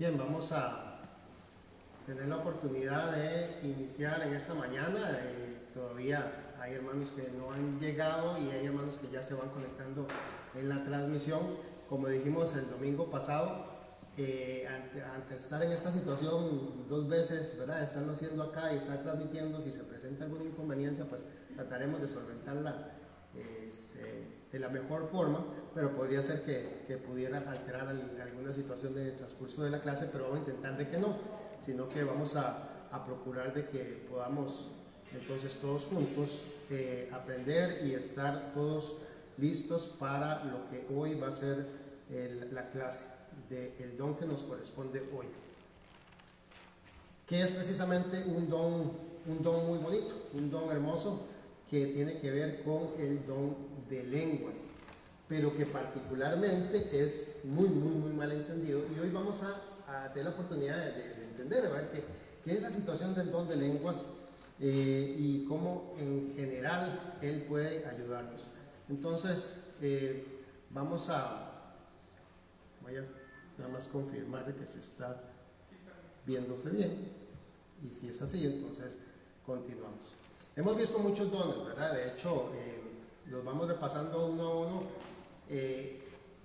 Bien, vamos a tener la oportunidad de iniciar en esta mañana. Todavía hay hermanos que no han llegado y hay hermanos que ya se van conectando en la transmisión. Como dijimos el domingo pasado, ante estar en esta situación dos veces, ¿verdad? Estarlo haciendo acá y estar transmitiendo, si se presenta alguna inconveniencia, pues trataremos de solventarla de la mejor forma, pero podría ser que pudiera alterar alguna situación de transcurso de la clase, pero vamos a intentar de que no, sino que vamos a procurar de que podamos entonces todos juntos aprender y estar todos listos para lo que hoy va a ser la clase del don que nos corresponde hoy, que es precisamente un don muy bonito, un don hermoso que tiene que ver con el don de lenguas, pero que particularmente es muy mal entendido, y hoy vamos a tener la oportunidad de entender, a ver qué es la situación del don de lenguas y cómo en general él puede ayudarnos. Entonces voy a nada más confirmar que se está viéndose bien, y si es así, entonces continuamos. Hemos visto muchos dones, ¿verdad? De hecho, los vamos repasando uno a uno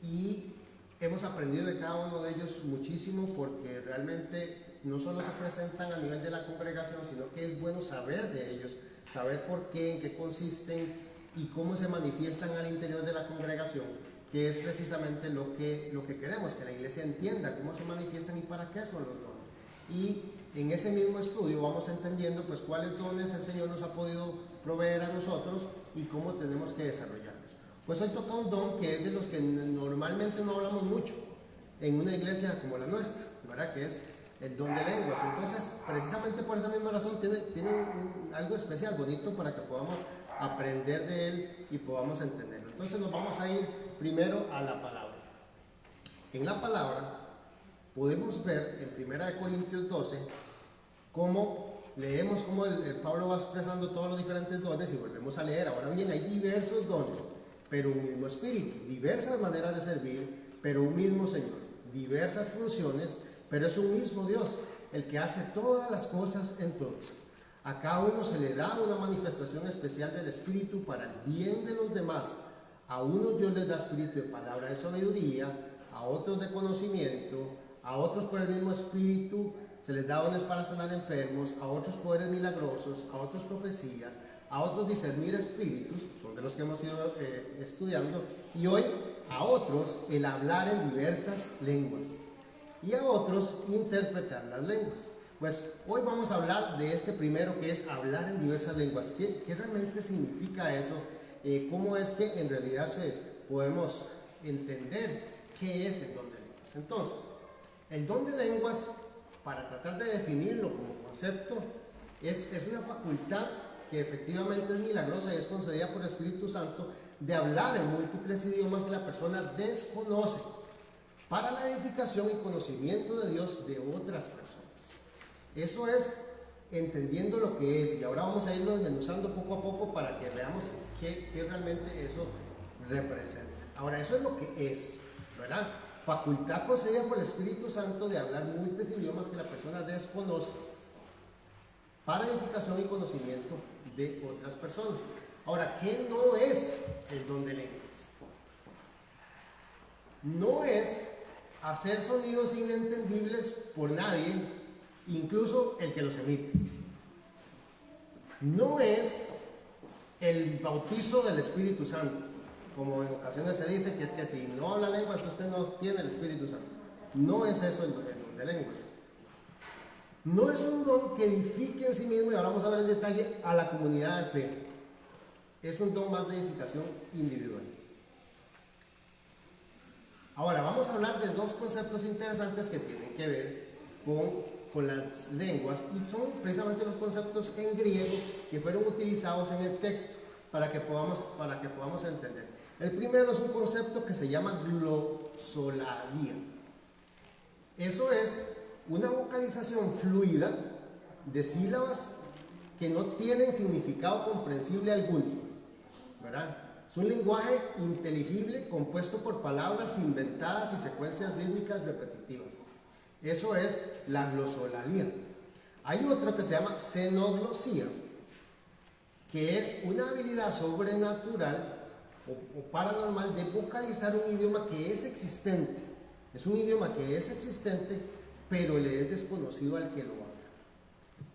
y hemos aprendido de cada uno de ellos muchísimo, porque realmente no solo se presentan a nivel de la congregación, sino que es bueno saber de ellos, saber por qué, en qué consisten y cómo se manifiestan al interior de la congregación, que es precisamente lo que queremos, que la iglesia entienda cómo se manifiestan y para qué son los dones. Y en ese mismo estudio vamos entendiendo pues cuáles dones el Señor nos ha podido proveer a nosotros y cómo tenemos que desarrollarlos. Pues hoy toca un don que es de los que normalmente no hablamos mucho en una iglesia como la nuestra, ¿verdad? Que es el don de lenguas. Entonces, precisamente por esa misma razón tiene algo especial, bonito, para que podamos aprender de él y podamos entenderlo. Entonces nos vamos a ir primero a la palabra. En la palabra podemos ver en 1 Corintios 12 cómo leemos cómo el Pablo va expresando todos los diferentes dones, y volvemos a leer. Ahora bien, hay diversos dones, pero un mismo espíritu, diversas maneras de servir, pero un mismo Señor, diversas funciones, pero es un mismo Dios, el que hace todas las cosas en todos. A cada uno se le da una manifestación especial del Espíritu para el bien de los demás. A unos Dios les da espíritu de palabra de sabiduría, a otros de conocimiento, a otros por el mismo Espíritu se les da dones para sanar enfermos, a otros poderes milagrosos, a otros profecías, a otros discernir espíritus, son de los que hemos ido estudiando, y hoy a otros el hablar en diversas lenguas, y a otros interpretar las lenguas. Pues hoy vamos a hablar de este primero, que es hablar en diversas lenguas. ¿Qué realmente significa eso? ¿Cómo es que en realidad podemos entender qué es el don de lenguas? Entonces, el don de lenguas, para tratar de definirlo como concepto, es una facultad que efectivamente es milagrosa y es concedida por el Espíritu Santo, de hablar en múltiples idiomas que la persona desconoce, para la edificación y conocimiento de Dios de otras personas. Eso es entendiendo lo que es, y ahora vamos a irlo desmenuzando poco a poco para que veamos qué realmente eso representa. Ahora, eso es lo que es, ¿verdad? Facultad concedida por el Espíritu Santo de hablar múltiples idiomas que la persona desconoce, para edificación y conocimiento de otras personas. Ahora, ¿qué no es el don de lenguas? No es hacer sonidos inentendibles por nadie, incluso el que los emite. No es el bautizo del Espíritu Santo, como en ocasiones se dice que es que si no habla lengua, entonces usted no tiene el Espíritu Santo. No es eso el don de lenguas. No es un don que edifique en sí mismo, y ahora vamos a ver en detalle, a la comunidad de fe. Es un don más de edificación individual. Ahora vamos a hablar de dos conceptos interesantes que tienen que ver con las lenguas, y son precisamente los conceptos en griego que fueron utilizados en el texto para que podamos entender. El primero es un concepto que se llama glosolalia. Eso es una vocalización fluida de sílabas que no tienen significado comprensible alguno, ¿verdad? Es un lenguaje inteligible compuesto por palabras inventadas y secuencias rítmicas repetitivas. Eso es la glosolalia. Hay otra que se llama xenoglosía, que es una habilidad sobrenatural o paranormal de vocalizar un idioma que es existente. Es un idioma que es existente, pero le es desconocido al que lo habla.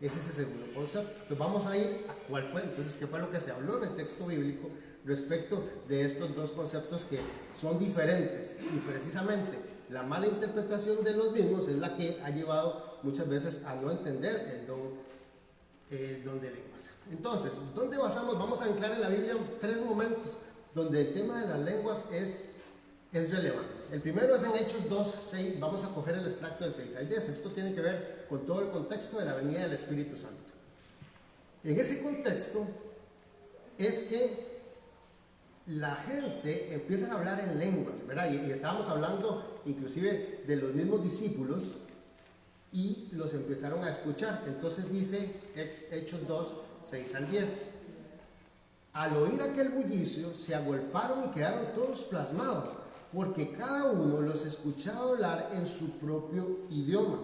Ese es el segundo concepto. Entonces vamos a ir a cuál fue, entonces qué fue lo que se habló en el texto bíblico respecto de estos dos conceptos que son diferentes, y precisamente la mala interpretación de los mismos es la que ha llevado muchas veces a no entender el don de lenguas. Entonces, ¿dónde basamos? Vamos a anclar en la Biblia tres momentos donde el tema de las lenguas es relevante. El primero es en Hechos 2, 6, vamos a coger el extracto del 6 al 10. Esto tiene que ver con todo el contexto de la venida del Espíritu Santo. En ese contexto es que la gente empieza a hablar en lenguas, ¿verdad? Y estábamos hablando inclusive de los mismos discípulos y los empezaron a escuchar. Entonces dice Hechos 2, 6 al 10. Al oír aquel bullicio, se agolparon y quedaron todos plasmados, porque cada uno los escuchaba hablar en su propio idioma.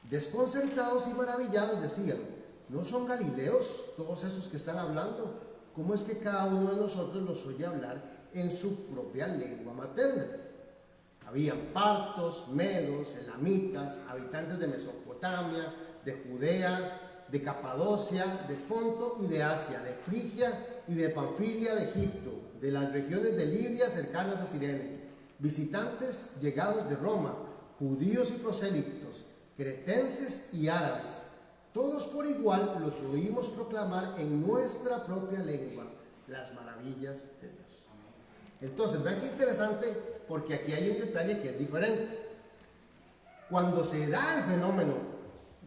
Desconcertados y maravillados decían: ¿no son galileos todos esos que están hablando? ¿Cómo es que cada uno de nosotros los oye hablar en su propia lengua materna? Habían partos, medos, elamitas, habitantes de Mesopotamia, de Judea, de Capadocia, de Ponto y de Asia, de Frigia y de Panfilia, de Egipto, de las regiones de Libia cercanas a Cirene, visitantes llegados de Roma, judíos y prosélitos, cretenses y árabes. Todos por igual los oímos proclamar en nuestra propia lengua las maravillas de Dios. Entonces, vean qué interesante, porque aquí hay un detalle que es diferente. Cuando se da el fenómeno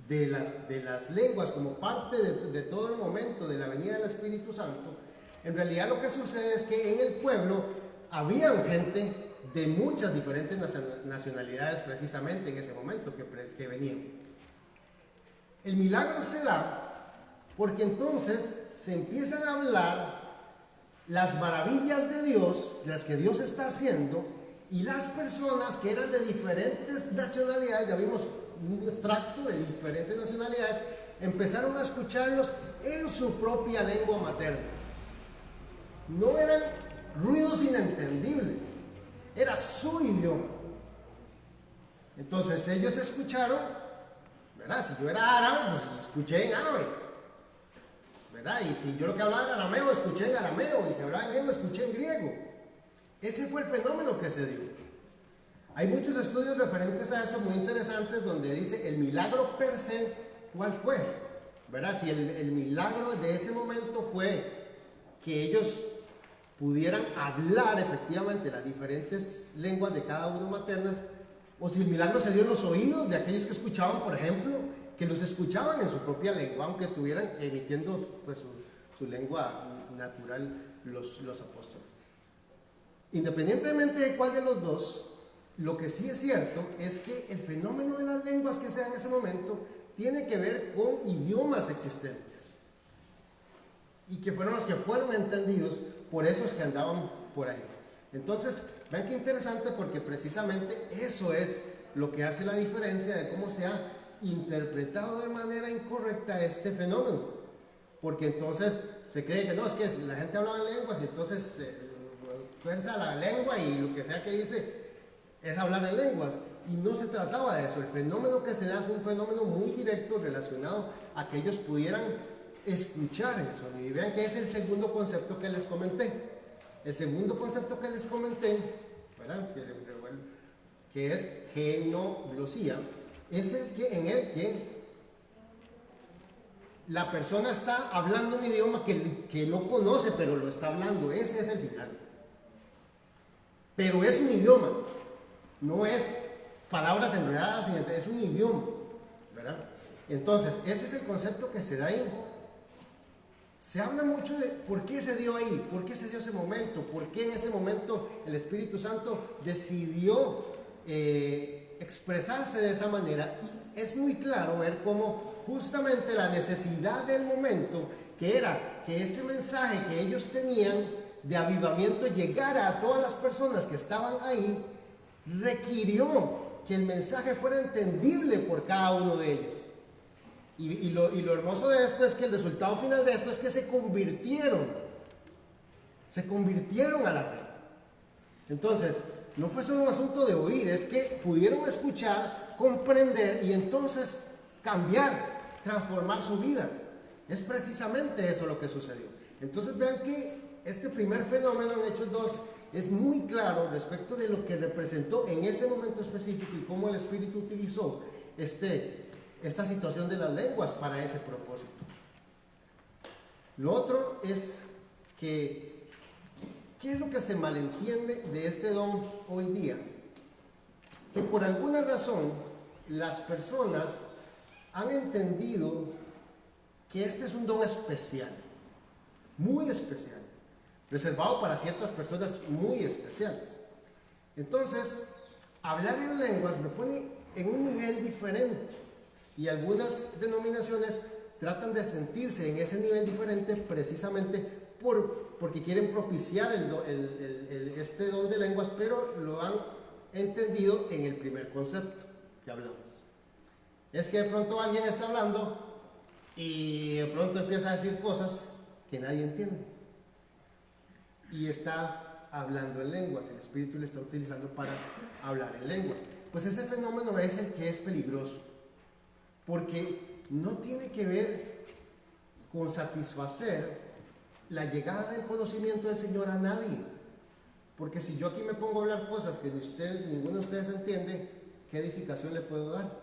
de las lenguas como parte de todo el momento de la venida del Espíritu Santo, en realidad lo que sucede es que en el pueblo había gente de muchas diferentes nacionalidades precisamente en ese momento que venían. El milagro se da porque entonces se empiezan a hablar las maravillas de Dios, las que Dios está haciendo, y las personas que eran de diferentes nacionalidades, ya vimos un extracto de diferentes nacionalidades, empezaron a escucharlos en su propia lengua materna. No eran ruidos inentendibles, era su idioma. Entonces ellos escucharon, ¿verdad? Si yo era árabe, pues escuché en árabe, ¿verdad? Y si yo lo que hablaba en arameo, escuché en arameo, y si hablaba en griego, escuché en griego. Ese fue el fenómeno que se dio. Hay muchos estudios referentes a esto muy interesantes donde dice el milagro per se, ¿cuál fue? ¿Verdad? Si el milagro de ese momento fue que ellos pudieran hablar efectivamente las diferentes lenguas de cada uno maternas, o si el milagro se dio en los oídos de aquellos que escuchaban, por ejemplo, que los escuchaban en su propia lengua, aunque estuvieran emitiendo pues, su lengua natural los apóstoles. Independientemente de cuál de los dos, lo que sí es cierto es que el fenómeno de las lenguas que se da en ese momento tiene que ver con idiomas existentes y que fueron los que fueron entendidos por esos que andaban por ahí. Entonces, vean qué interesante, porque precisamente eso es lo que hace la diferencia de cómo se ha interpretado de manera incorrecta este fenómeno, porque entonces se cree que no, es que la gente hablaba en lenguas y entonces fuerza la lengua y lo que sea que dice es hablar en lenguas, y no se trataba de eso. El fenómeno que se da es un fenómeno muy directo relacionado a que ellos pudieran escuchar el sonido. Y vean que es el segundo concepto que les comenté. El segundo concepto que les comenté, ¿verdad? Que es genoglosía, es en el que la persona está hablando un idioma que no conoce, pero lo está hablando. Ese es el final. Pero es un idioma, no es palabras enredadas, es un idioma, ¿verdad? Entonces, ese es el concepto que se da ahí. Se habla mucho de por qué se dio ahí, por qué se dio ese momento, por qué en ese momento el Espíritu Santo decidió expresarse de esa manera. Y es muy claro ver cómo justamente la necesidad del momento, que era que ese mensaje que ellos tenían de avivamiento llegara a todas las personas que estaban ahí, requirió que el mensaje fuera entendible por cada uno de ellos. Y lo hermoso de esto es que el resultado final de esto es que se convirtieron a la fe. Entonces, no fue solo un asunto de oír, es que pudieron escuchar, comprender y entonces cambiar, transformar su vida. Es precisamente eso lo que sucedió. Entonces vean que este primer fenómeno en Hechos 2 es muy claro respecto de lo que representó en ese momento específico y cómo el Espíritu utilizó esta situación de las lenguas para ese propósito. Lo otro es que, ¿qué es lo que se malentiende de este don hoy día? Que por alguna razón las personas han entendido que este es un don especial, muy especial, reservado para ciertas personas muy especiales. Entonces, hablar en lenguas me pone en un nivel diferente y algunas denominaciones tratan de sentirse en ese nivel diferente precisamente porque quieren propiciar este don de lenguas, pero lo han entendido en el primer concepto que hablamos. Es que de pronto alguien está hablando y de pronto empieza a decir cosas que nadie entiende y está hablando en lenguas, el Espíritu le está utilizando para hablar en lenguas. Pues ese fenómeno es el que es peligroso, porque no tiene que ver con satisfacer la llegada del conocimiento del Señor a nadie, porque si yo aquí me pongo a hablar cosas que ninguno de ustedes entiende, ¿qué edificación le puedo dar?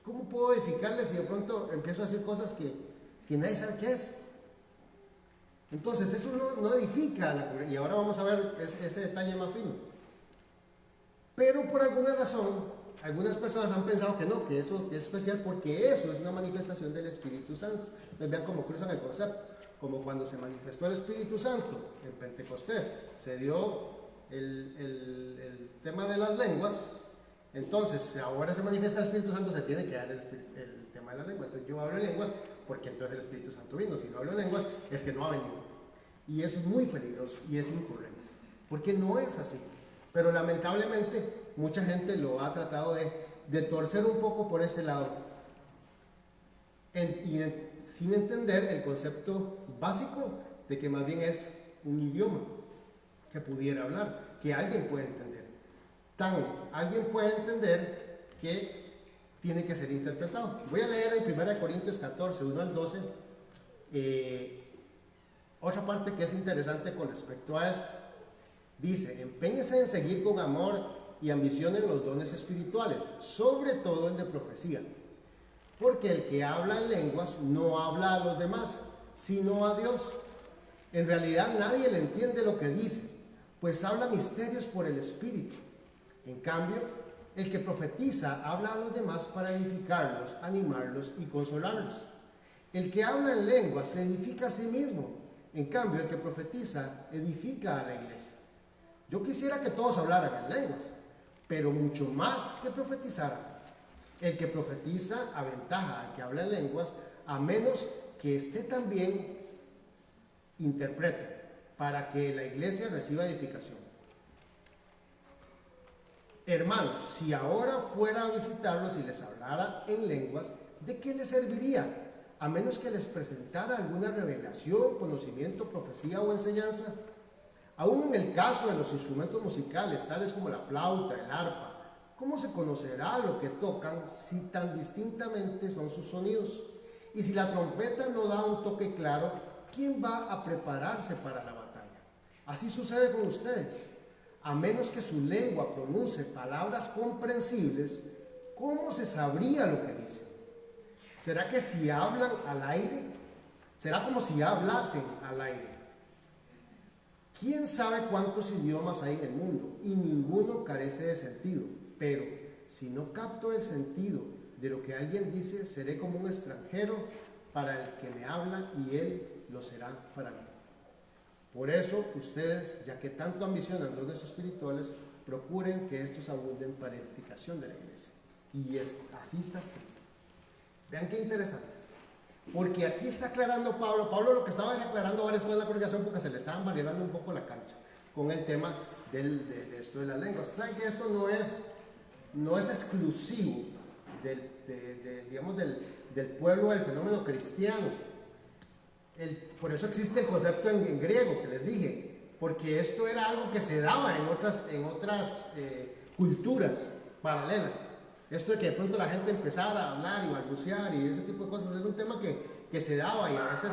¿Cómo puedo edificarle si de pronto empiezo a decir cosas que nadie sabe qué es? Entonces eso no edifica la congregación, y ahora vamos a ver ese detalle más fino. Pero por alguna razón, algunas personas han pensado que no, que eso es especial porque eso es una manifestación del Espíritu Santo. Entonces vean cómo cruzan el concepto, como cuando se manifestó el Espíritu Santo en Pentecostés, se dio el tema de las lenguas. Entonces, si ahora se manifiesta el Espíritu Santo, se tiene que dar el tema de la lengua. Entonces, yo hablo en lenguas porque entonces el Espíritu Santo vino. Si no hablo en lenguas, es que no ha venido. Y eso es muy peligroso y es incorrecto, porque no es así. Pero lamentablemente, mucha gente lo ha tratado de torcer un poco por ese lado, sin entender el concepto básico de que más bien es un idioma que pudiera hablar, que alguien puede entender. Alguien puede entender que tiene que ser interpretado. Voy a leer en 1 Corintios 14, 1 al 12, otra parte que es interesante con respecto a esto. Dice: empeñese en seguir con amor y ambición en los dones espirituales, sobre todo el de profecía, porque el que habla en lenguas no habla a los demás, sino a Dios. En realidad nadie le entiende lo que dice, pues habla misterios por el Espíritu. En cambio, el que profetiza habla a los demás para edificarlos, animarlos y consolarlos. El que habla en lenguas se edifica a sí mismo. En cambio, el que profetiza edifica a la iglesia. Yo quisiera que todos hablaran en lenguas, pero mucho más que profetizaran. El que profetiza aventaja al que habla en lenguas, a menos que esté también interprete, para que la iglesia reciba edificación. Hermanos, si ahora fuera a visitarlos y les hablara en lenguas, ¿de qué les serviría? A menos que les presentara alguna revelación, conocimiento, profecía o enseñanza. Aún en el caso de los instrumentos musicales, tales como la flauta, el arpa, ¿cómo se conocerá lo que tocan si tan distintamente son sus sonidos? Y si la trompeta no da un toque claro, ¿quién va a prepararse para la batalla? Así sucede con ustedes. A menos que su lengua pronuncie palabras comprensibles, ¿cómo se sabría lo que dicen? ¿Será que si hablan al aire? ¿Será como si hablasen al aire? ¿Quién sabe cuántos idiomas hay en el mundo? Y ninguno carece de sentido. Pero si no capto el sentido de lo que alguien dice, seré como un extranjero para el que me habla y él lo será para mí. Por eso ustedes, ya que tanto ambicionan dones espirituales, procuren que estos abunden para edificación de la iglesia. Y así está escrito. Vean qué interesante. Porque aquí está aclarando Pablo. Pablo lo que estaba era aclarando varias cosas en la congregación porque se le estaban variando un poco la cancha con el tema de esto de las lenguas. ¿Saben que esto no es no es exclusivo digamos, del pueblo del fenómeno cristiano. Por eso existe el concepto en griego que les dije, porque esto era algo que se daba en otras culturas paralelas. Esto de que de pronto la gente empezara a hablar y balbucear y ese tipo de cosas era un tema que se daba, y a veces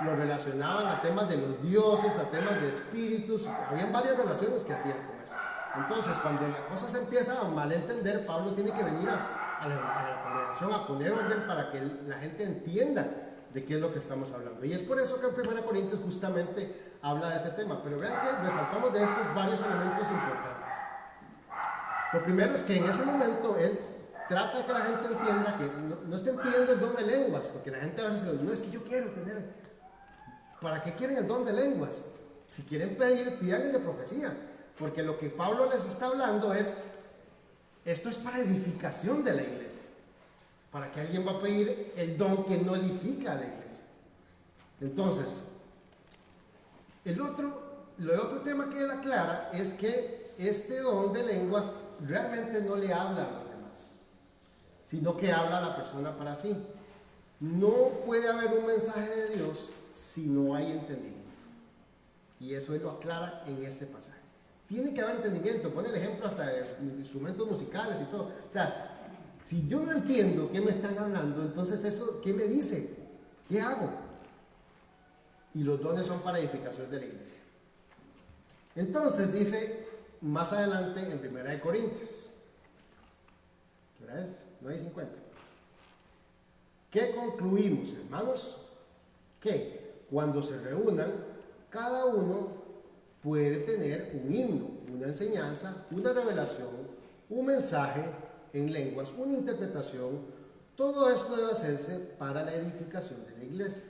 lo relacionaban a temas de los dioses, a temas de espíritus. Habían varias relaciones que hacían con eso. Entonces, cuando la cosa se empieza a malentender, Pablo tiene que venir a la congregación a poner orden para que la gente entienda de qué es lo que estamos hablando. Y es por eso que en 1 Corintios justamente habla de ese tema. Pero vean que resaltamos de estos varios elementos importantes. Lo primero es que en ese momento él trata de que la gente entienda que no estén pidiendo el don de lenguas, porque la gente a veces dice, no, es que yo quiero tener. ¿Para qué quieren el don de lenguas? Si quieren pedir, pidan el de profecía, porque lo que Pablo les está hablando esto es para edificación de la iglesia. ¿Para que alguien va a pedir el don que no edifica a la iglesia? Entonces, el otro tema que él aclara es que este don de lenguas realmente no le habla a los demás, sino que habla a la persona para sí. No puede haber un mensaje de Dios si no hay entendimiento. Y eso él lo aclara en este pasaje. Tiene que haber entendimiento. Pone el ejemplo hasta de instrumentos musicales y todo. O sea, si yo no entiendo qué me están hablando, entonces eso, ¿qué me dice? ¿Qué hago? Y los dones son para edificación de la iglesia. Entonces dice más adelante en 1 Corintios, ¿qué hora es? 9:50. ¿Qué concluimos, hermanos? Que cuando se reúnan, cada uno puede tener un himno, una enseñanza, una revelación, un mensaje en lenguas, una interpretación. Todo esto debe hacerse para la edificación de la iglesia.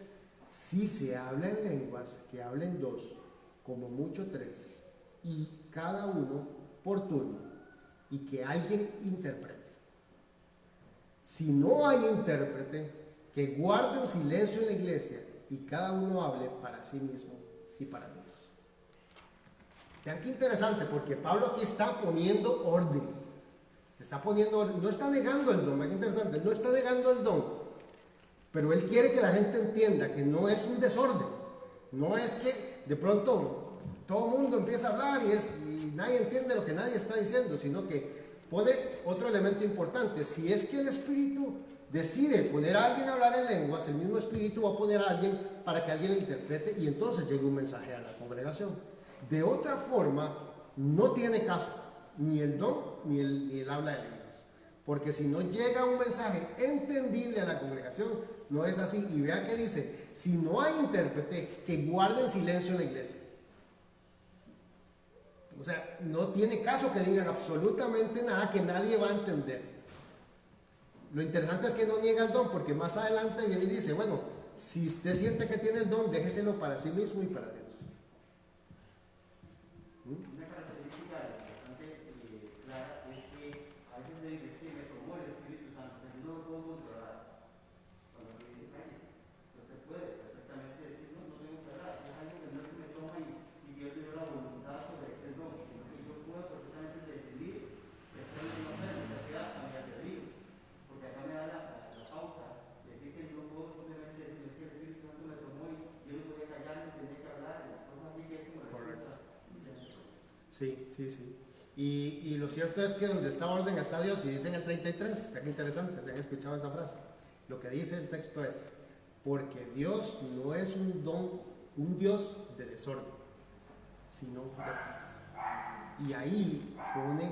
Si se habla en lenguas, que hablen 2, como mucho 3, y cada uno por turno, y que alguien interprete. Si no hay intérprete, que guarden silencio en la iglesia y cada uno hable para sí mismo y para Dios. Vean qué interesante, porque Pablo aquí está poniendo orden. No está negando el don. Vean qué interesante, no está negando el don, pero él quiere que la gente entienda que no es un desorden. No es que de pronto todo el mundo empieza a hablar y nadie entiende lo que nadie está diciendo, sino que pone otro elemento importante. Si es que el Espíritu decide poner a alguien a hablar en lenguas, el mismo Espíritu va a poner a alguien para que alguien le interprete y entonces llegue un mensaje a la congregación. De otra forma, no tiene caso ni el don ni el habla de lenguas, porque si no llega un mensaje entendible a la congregación, no es así. Y vean que dice, si no hay intérprete, que guarden silencio en la iglesia. O sea, no tiene caso que digan absolutamente nada que nadie va a entender. Lo interesante es que no niega el don, porque más adelante viene y dice, bueno, si usted siente que tiene el don, déjeselo para sí mismo y para Dios. Una característica bastante clara es que a veces se dice que me tomó el Espíritu Santo, o sea, yo no lo puedo controlar. Cuando me dice cállese, entonces puede perfectamente decir, no tengo que hablar, es algo que no es que me toma y pierdo yo la voluntad sobre el don, sino que yo puedo perfectamente decidir si hacerlo o no hacerlo, o sea, queda a mi albedrío, porque acá me da la pauta de decir que yo no puedo simplemente decir, es que el Espíritu Santo me tomó y yo no podía callarme, tenía que hablar, cosas así que es como la excusa. Sí. Y lo cierto es que donde está orden está Dios, y dice en el 33, qué interesante, ¿se han escuchado esa frase? Lo que dice el texto es, porque Dios no es un Dios de desorden, sino de paz. Y ahí pone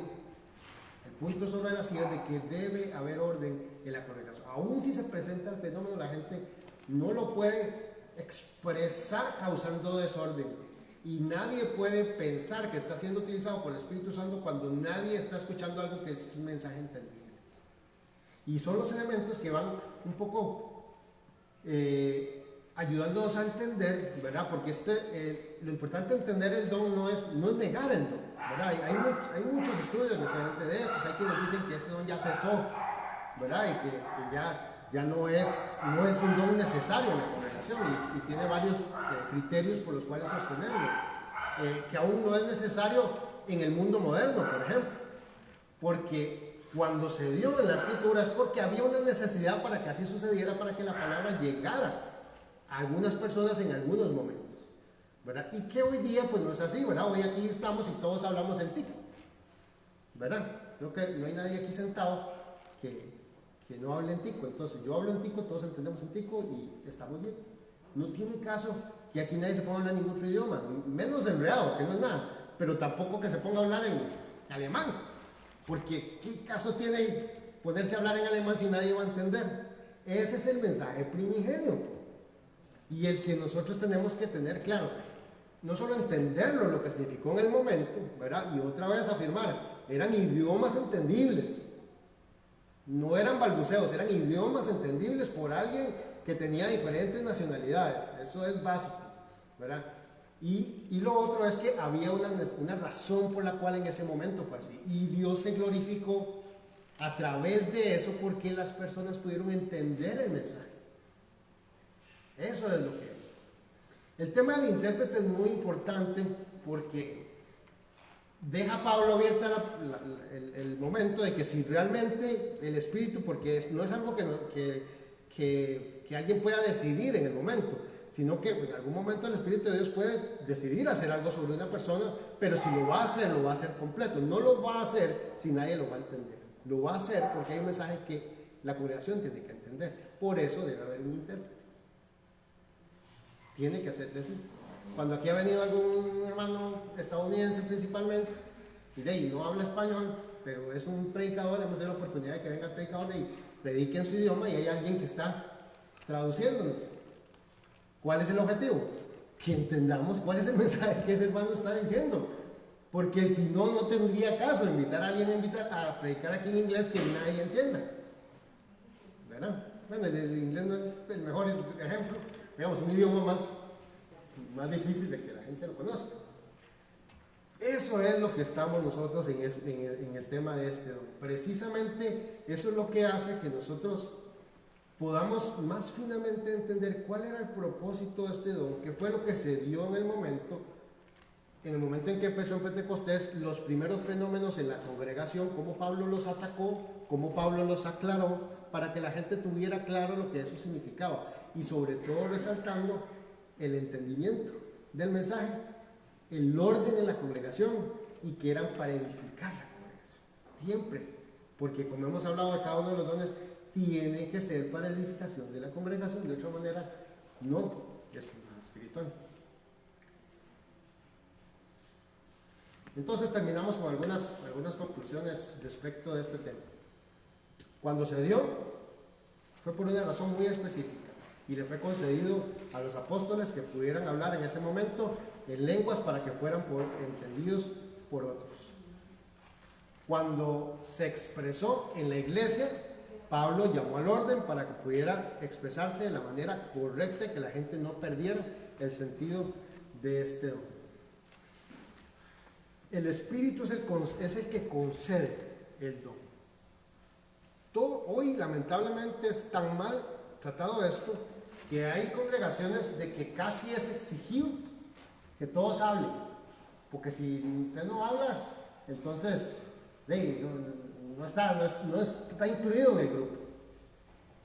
el punto sobre las sillas de que debe haber orden en la congregación. Aún si se presenta el fenómeno, la gente no lo puede expresar causando desorden. Y nadie puede pensar que está siendo utilizado por el Espíritu Santo cuando nadie está escuchando algo que es un mensaje entendible. Y son los elementos que van un poco ayudándonos a entender, ¿verdad? Porque lo importante de entender el don no es negar el don, ¿verdad? Hay muchos estudios referentes de esto. Hay quienes dicen que este don ya cesó, ¿verdad? Y que ya no es un don necesario en la congregación y tiene varios criterios por los cuales sostenerlo, que aún no es necesario en el mundo moderno, por ejemplo, porque cuando se dio en la escritura es porque había una necesidad para que así sucediera, para que la palabra llegara a algunas personas en algunos momentos, ¿verdad? Y que hoy día pues no es así, ¿verdad? Hoy aquí estamos y todos hablamos en tico, ¿verdad? Creo que no hay nadie aquí sentado que no hable en tico. Entonces yo hablo en tico, todos entendemos en tico y estamos bien. No tiene caso que aquí nadie se ponga a hablar ningún otro idioma, menos enredado, que no es nada, pero tampoco que se ponga a hablar en alemán, porque ¿qué caso tiene ponerse a hablar en alemán si nadie va a entender? Ese es el mensaje primigenio y el que nosotros tenemos que tener claro, no solo entenderlo, lo que significó en el momento, ¿verdad? Y otra vez afirmar, eran idiomas entendibles, no eran balbuceos, eran idiomas entendibles por alguien que tenía diferentes nacionalidades. Eso es básico, ¿verdad? Y lo otro es que había una razón por la cual en ese momento fue así. Y Dios se glorificó a través de eso porque las personas pudieron entender el mensaje. Eso es lo que es. El tema del intérprete es muy importante porque deja a Pablo abierta el momento de que si realmente el Espíritu, porque no es algo que alguien pueda decidir en el momento, sino que en algún momento el Espíritu de Dios puede decidir hacer algo sobre una persona, pero si lo va a hacer completo. No lo va a hacer si nadie lo va a entender. Lo va a hacer porque hay un mensaje que la congregación tiene que entender. Por eso debe haber un intérprete. Tiene que hacerse así. Cuando aquí ha venido algún hermano estadounidense principalmente, y de ahí no habla español, pero es un predicador, hemos tenido la oportunidad de que venga el predicador y predique en su idioma y hay alguien que está traduciéndonos. ¿Cuál es el objetivo? Que entendamos cuál es el mensaje que ese hermano está diciendo. Porque si no, no tendría caso invitar a alguien a predicar aquí en inglés que nadie entienda. ¿Verdad? Bueno, el inglés no es el mejor ejemplo, digamos, un idioma más difícil de que la gente lo conozca. Eso es lo que estamos nosotros en el tema de este don. Precisamente eso es lo que hace que nosotros podamos más finamente entender cuál era el propósito de este don, qué fue lo que se dio en el momento en que empezó en Pentecostés, los primeros fenómenos en la congregación, cómo Pablo los atacó, cómo Pablo los aclaró, para que la gente tuviera claro lo que eso significaba, y sobre todo resaltando el entendimiento del mensaje, el orden en la congregación, y que eran para edificar la congregación, siempre, porque como hemos hablado de cada uno de los dones, tiene que ser para edificación de la congregación, de otra manera no es espiritual. Entonces terminamos con algunas conclusiones respecto de este tema. Cuando se dio, fue por una razón muy específica y le fue concedido a los apóstoles que pudieran hablar en ese momento en lenguas para que fueran entendidos por otros. Cuando se expresó en la iglesia, Pablo llamó al orden para que pudiera expresarse de la manera correcta y que la gente no perdiera el sentido de este don. El Espíritu es el que concede el don. Hoy lamentablemente es tan mal tratado esto que hay congregaciones de que casi es exigido que todos hablen, porque si usted no habla, entonces no está incluido en el grupo,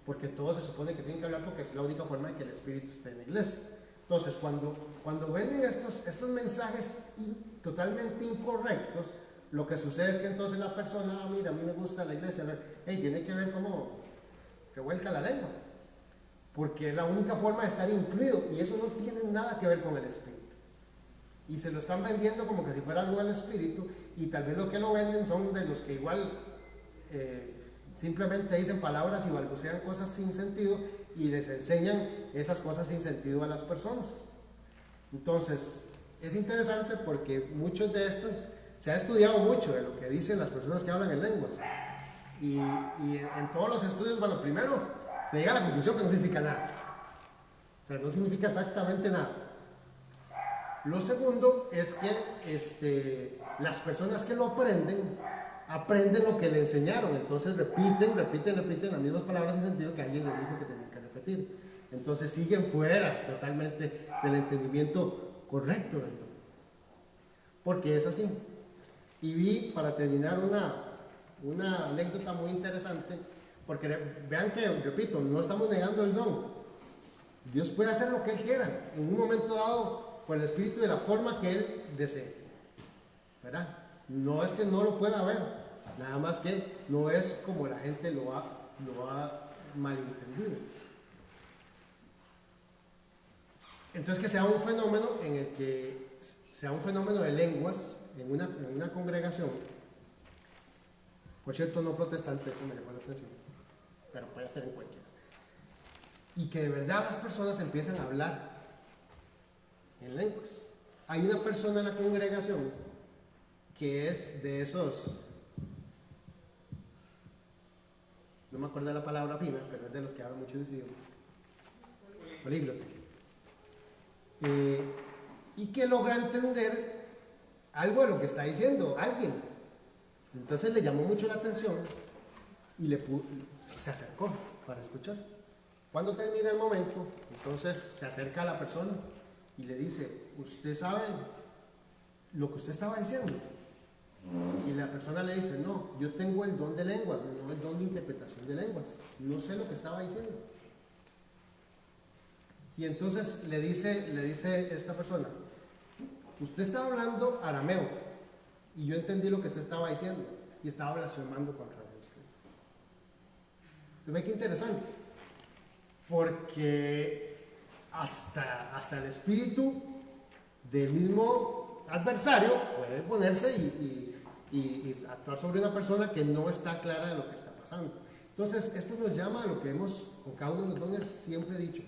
porque todos se supone que tienen que hablar porque es la única forma de que el Espíritu esté en la iglesia. Entonces cuando venden estos mensajes totalmente incorrectos, lo que sucede es que entonces la persona, mira, a mí me gusta la iglesia, tiene que ver cómo revuelca la lengua, porque es la única forma de estar incluido, y eso no tiene nada que ver con el Espíritu. Y se lo están vendiendo como que si fuera algo del Espíritu, y tal vez lo que lo venden son de los que igual simplemente dicen palabras y balbucean cosas sin sentido y les enseñan esas cosas sin sentido a las personas. Entonces, es interesante porque muchos de estos, se ha estudiado mucho de lo que dicen las personas que hablan en lenguas. Y en todos los estudios, bueno, primero se llega a la conclusión que no significa nada. O sea, no significa exactamente nada. Lo segundo es que las personas que lo aprenden lo que le enseñaron, entonces repiten las mismas palabras sin sentido que alguien les dijo que tenían que repetir. Entonces siguen fuera totalmente del entendimiento correcto del don, porque es así. Y vi, para terminar, una anécdota muy interesante, porque vean que, repito, no estamos negando el don. Dios puede hacer lo que Él quiera, en un momento dado, por el Espíritu, de la forma que Él desee, ¿verdad? No es que no lo pueda ver, nada más que no es como la gente lo ha malentendido. Entonces, que sea un fenómeno en el que sea un fenómeno de lenguas en una congregación, por cierto, no protestante, eso me llamó la atención, pero puede ser en cualquiera, y que de verdad las personas empiezan a hablar en lenguas. Hay una persona en la congregación que es de esos, no me acuerdo la palabra fina, pero es de los que hablan muchos idiomas, políglota, y que logra entender algo de lo que está diciendo alguien. Entonces le llamó mucho la atención y se acercó para escuchar. Cuando termina el momento, entonces se acerca a la persona y le dice: ¿usted sabe lo que usted estaba diciendo? Y la persona le dice: no, yo tengo el don de lenguas, no el don de interpretación de lenguas, no sé lo que estaba diciendo. Y entonces le dice esta persona: usted estaba hablando arameo y yo entendí lo que usted estaba diciendo y estaba blasfemando contra Dios. Entonces ve qué interesante, porque hasta el espíritu del mismo adversario puede ponerse y actuar sobre una persona que no está clara de lo que está pasando. Entonces esto nos llama a lo que hemos, con cada uno de los dones, siempre dicho: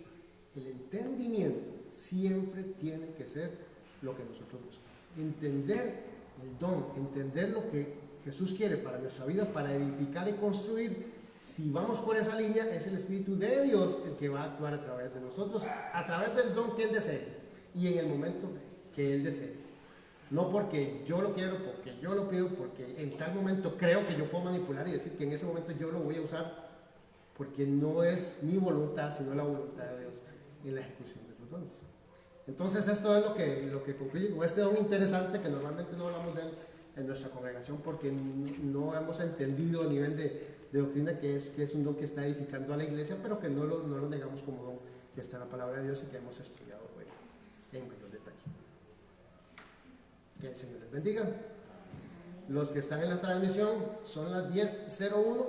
el entendimiento siempre tiene que ser lo que nosotros buscamos. Entender el don, entender lo que Jesús quiere para nuestra vida, para edificar y construir. Si vamos por esa línea, es el Espíritu de Dios el que va a actuar a través de nosotros, a través del don que Él desee y en el momento que Él desee. No porque yo lo quiero, porque yo lo pido, porque en tal momento creo que yo puedo manipular y decir que en ese momento yo lo voy a usar, porque no es mi voluntad, sino la voluntad de Dios en la ejecución de los dones. Entonces esto es lo que concluye con este don interesante, que normalmente no hablamos de él en nuestra congregación porque no hemos entendido a nivel de doctrina que es un don que está edificando a la iglesia, pero que no lo negamos como don que está en la palabra de Dios y que hemos estudiado hoy en mayor detalle. Que el Señor les bendiga. Los que están en la transmisión, son las 10:01.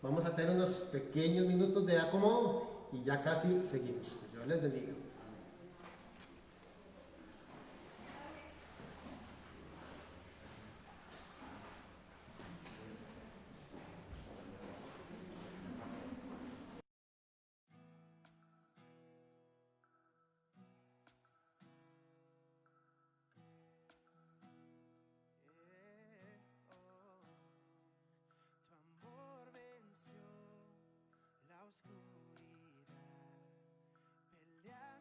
Vamos a tener unos pequeños minutos de acomodo y ya casi seguimos. Que el Señor les bendiga. Oscuridad, peleas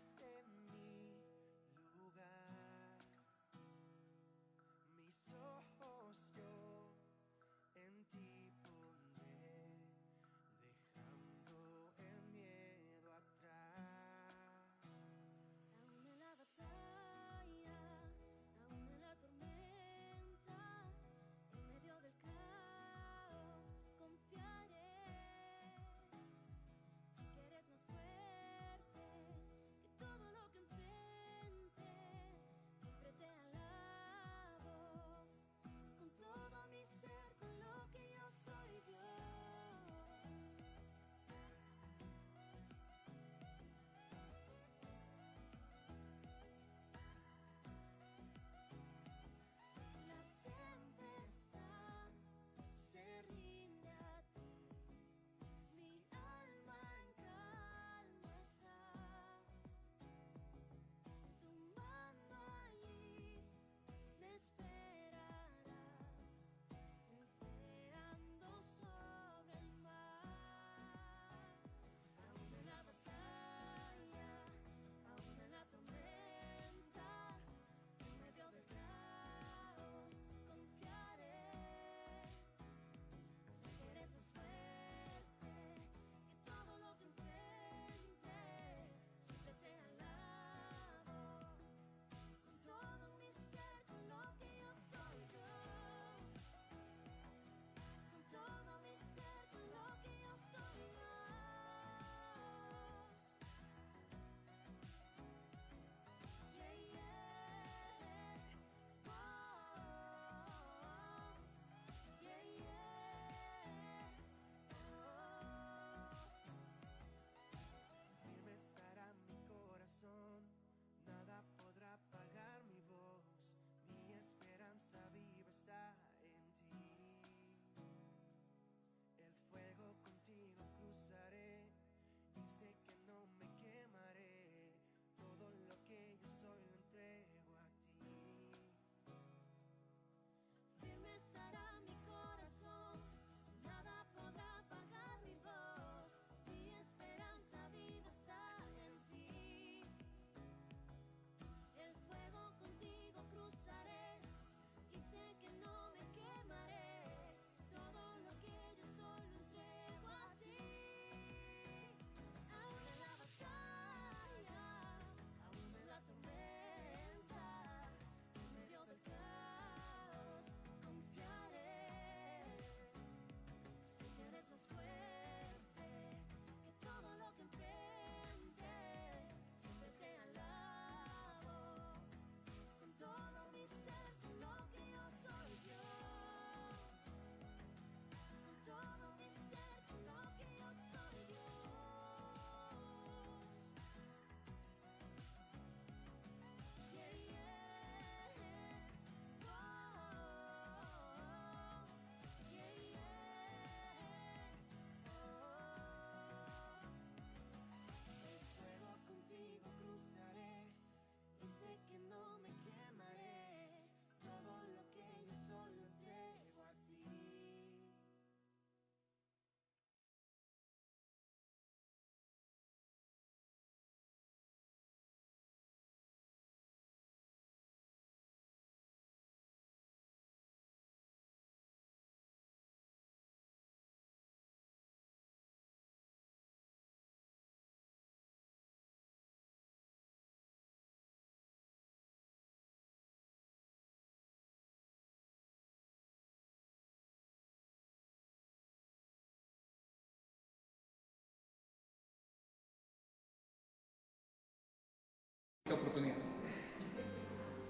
esta oportunidad.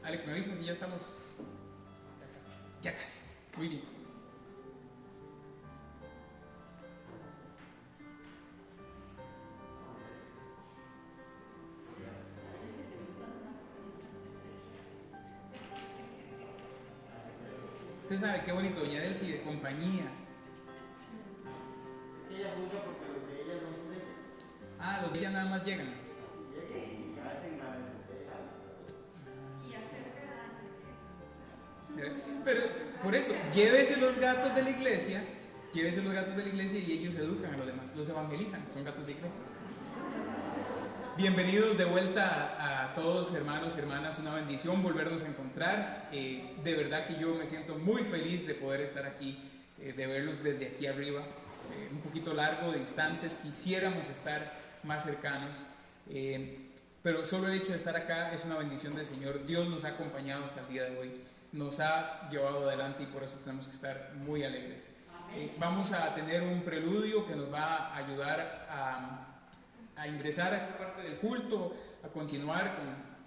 Alex, ¿me avisas si ya estamos? Ya casi. Muy bien. Usted sabe qué bonito, doña Delcy, de compañía. Es que ella juzga porque los de ella no son de ella. Ah, los de ella nada más llegan. Y hacen la necesidad. Pero por eso, llévese los gatos de la iglesia y ellos educan a los demás, los evangelizan, son gatos de iglesia. Bienvenidos de vuelta a todos, hermanos y hermanas, una bendición volvernos a encontrar. De verdad que yo me siento muy feliz de poder estar aquí, de verlos desde aquí arriba, un poquito largo, distantes, quisiéramos estar más cercanos, pero solo el hecho de estar acá es una bendición del Señor. Dios nos ha acompañado hasta el día de hoy, nos ha llevado adelante y por eso tenemos que estar muy alegres. Vamos a tener un preludio que nos va a ayudar a ingresar a esta parte del culto, a continuar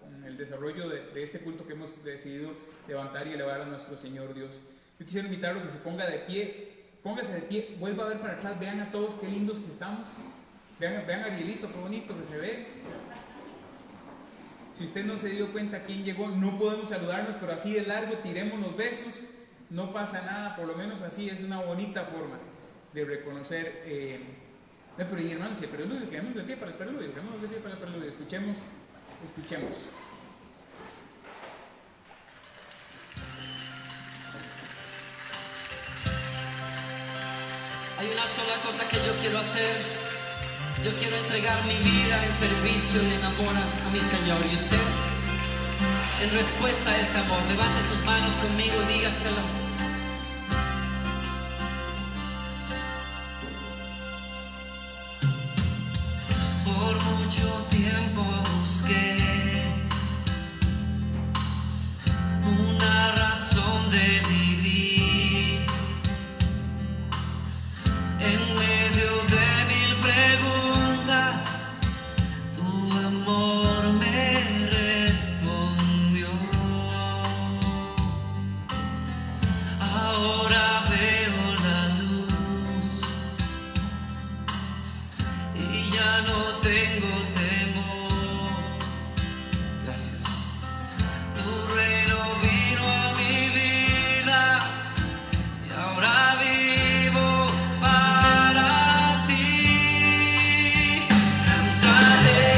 con el desarrollo de este culto que hemos decidido levantar y elevar a nuestro Señor Dios. Yo quisiera invitarlo a que se ponga de pie, póngase de pie, vuelva a ver para atrás, vean a todos qué lindos que estamos, vean a Arielito, qué bonito que se ve. Si usted no se dio cuenta quién llegó, no podemos saludarnos, pero así de largo, tiremos los besos, no pasa nada, por lo menos así es una bonita forma de reconocer. Pero y hermanos, y el preludio, quedemos de pie para el preludio, escuchemos. Hay una sola cosa que yo quiero hacer. Yo quiero entregar mi vida en servicio y en amor a mi Señor. Y usted, en respuesta a ese amor, levante sus manos conmigo y dígaselo. Por mucho tiempo busqué una razón de vivir en medio de mil preguntas. Tu amor me respondió. Ahora veo la luz y ya no tengo temor. Gracias. Tu reino vino a mi vida y ahora vivo para ti. Cantaré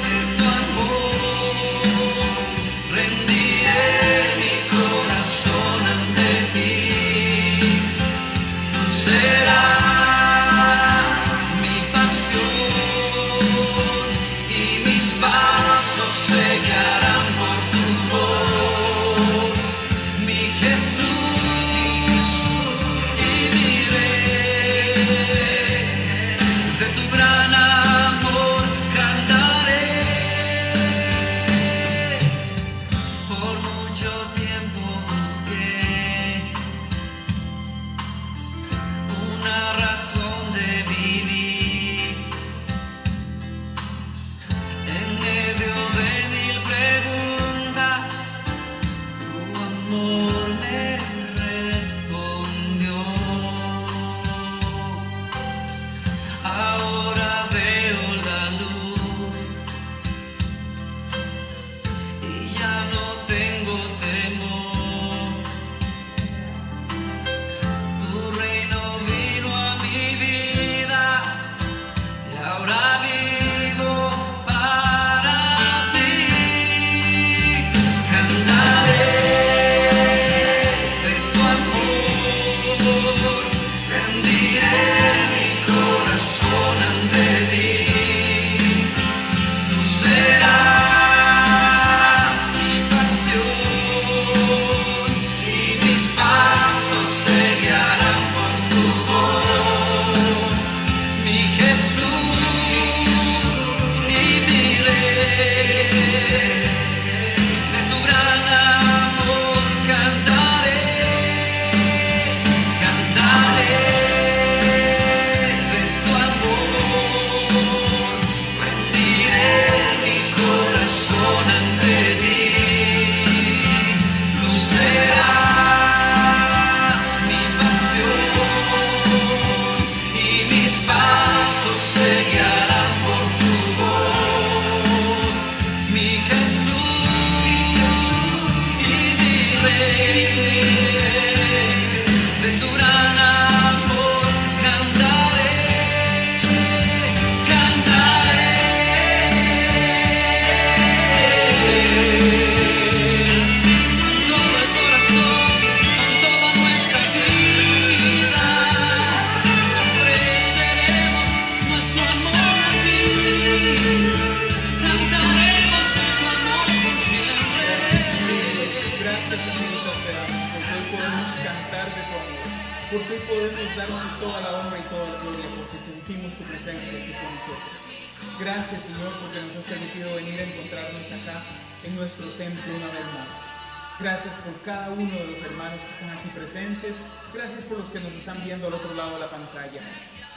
de tu amor, rendiré mi corazón ante de tu gran amor cantaré, cantaré. Con todo el corazón, con toda nuestra vida, ofreceremos nuestro amor a ti. Cantaremos de tu amor por siempre. Gracias, infinitas te damos, porque hoy podemos cantar de tu amor, porque hoy podemos darte toda la honra y toda la gloria, porque sentimos tu presencia aquí con nosotros. Gracias, Señor, porque nos has permitido venir a encontrarnos acá en nuestro templo una vez más. Gracias por cada uno de los hermanos que están aquí presentes. Gracias por los que nos están viendo al otro lado de la pantalla.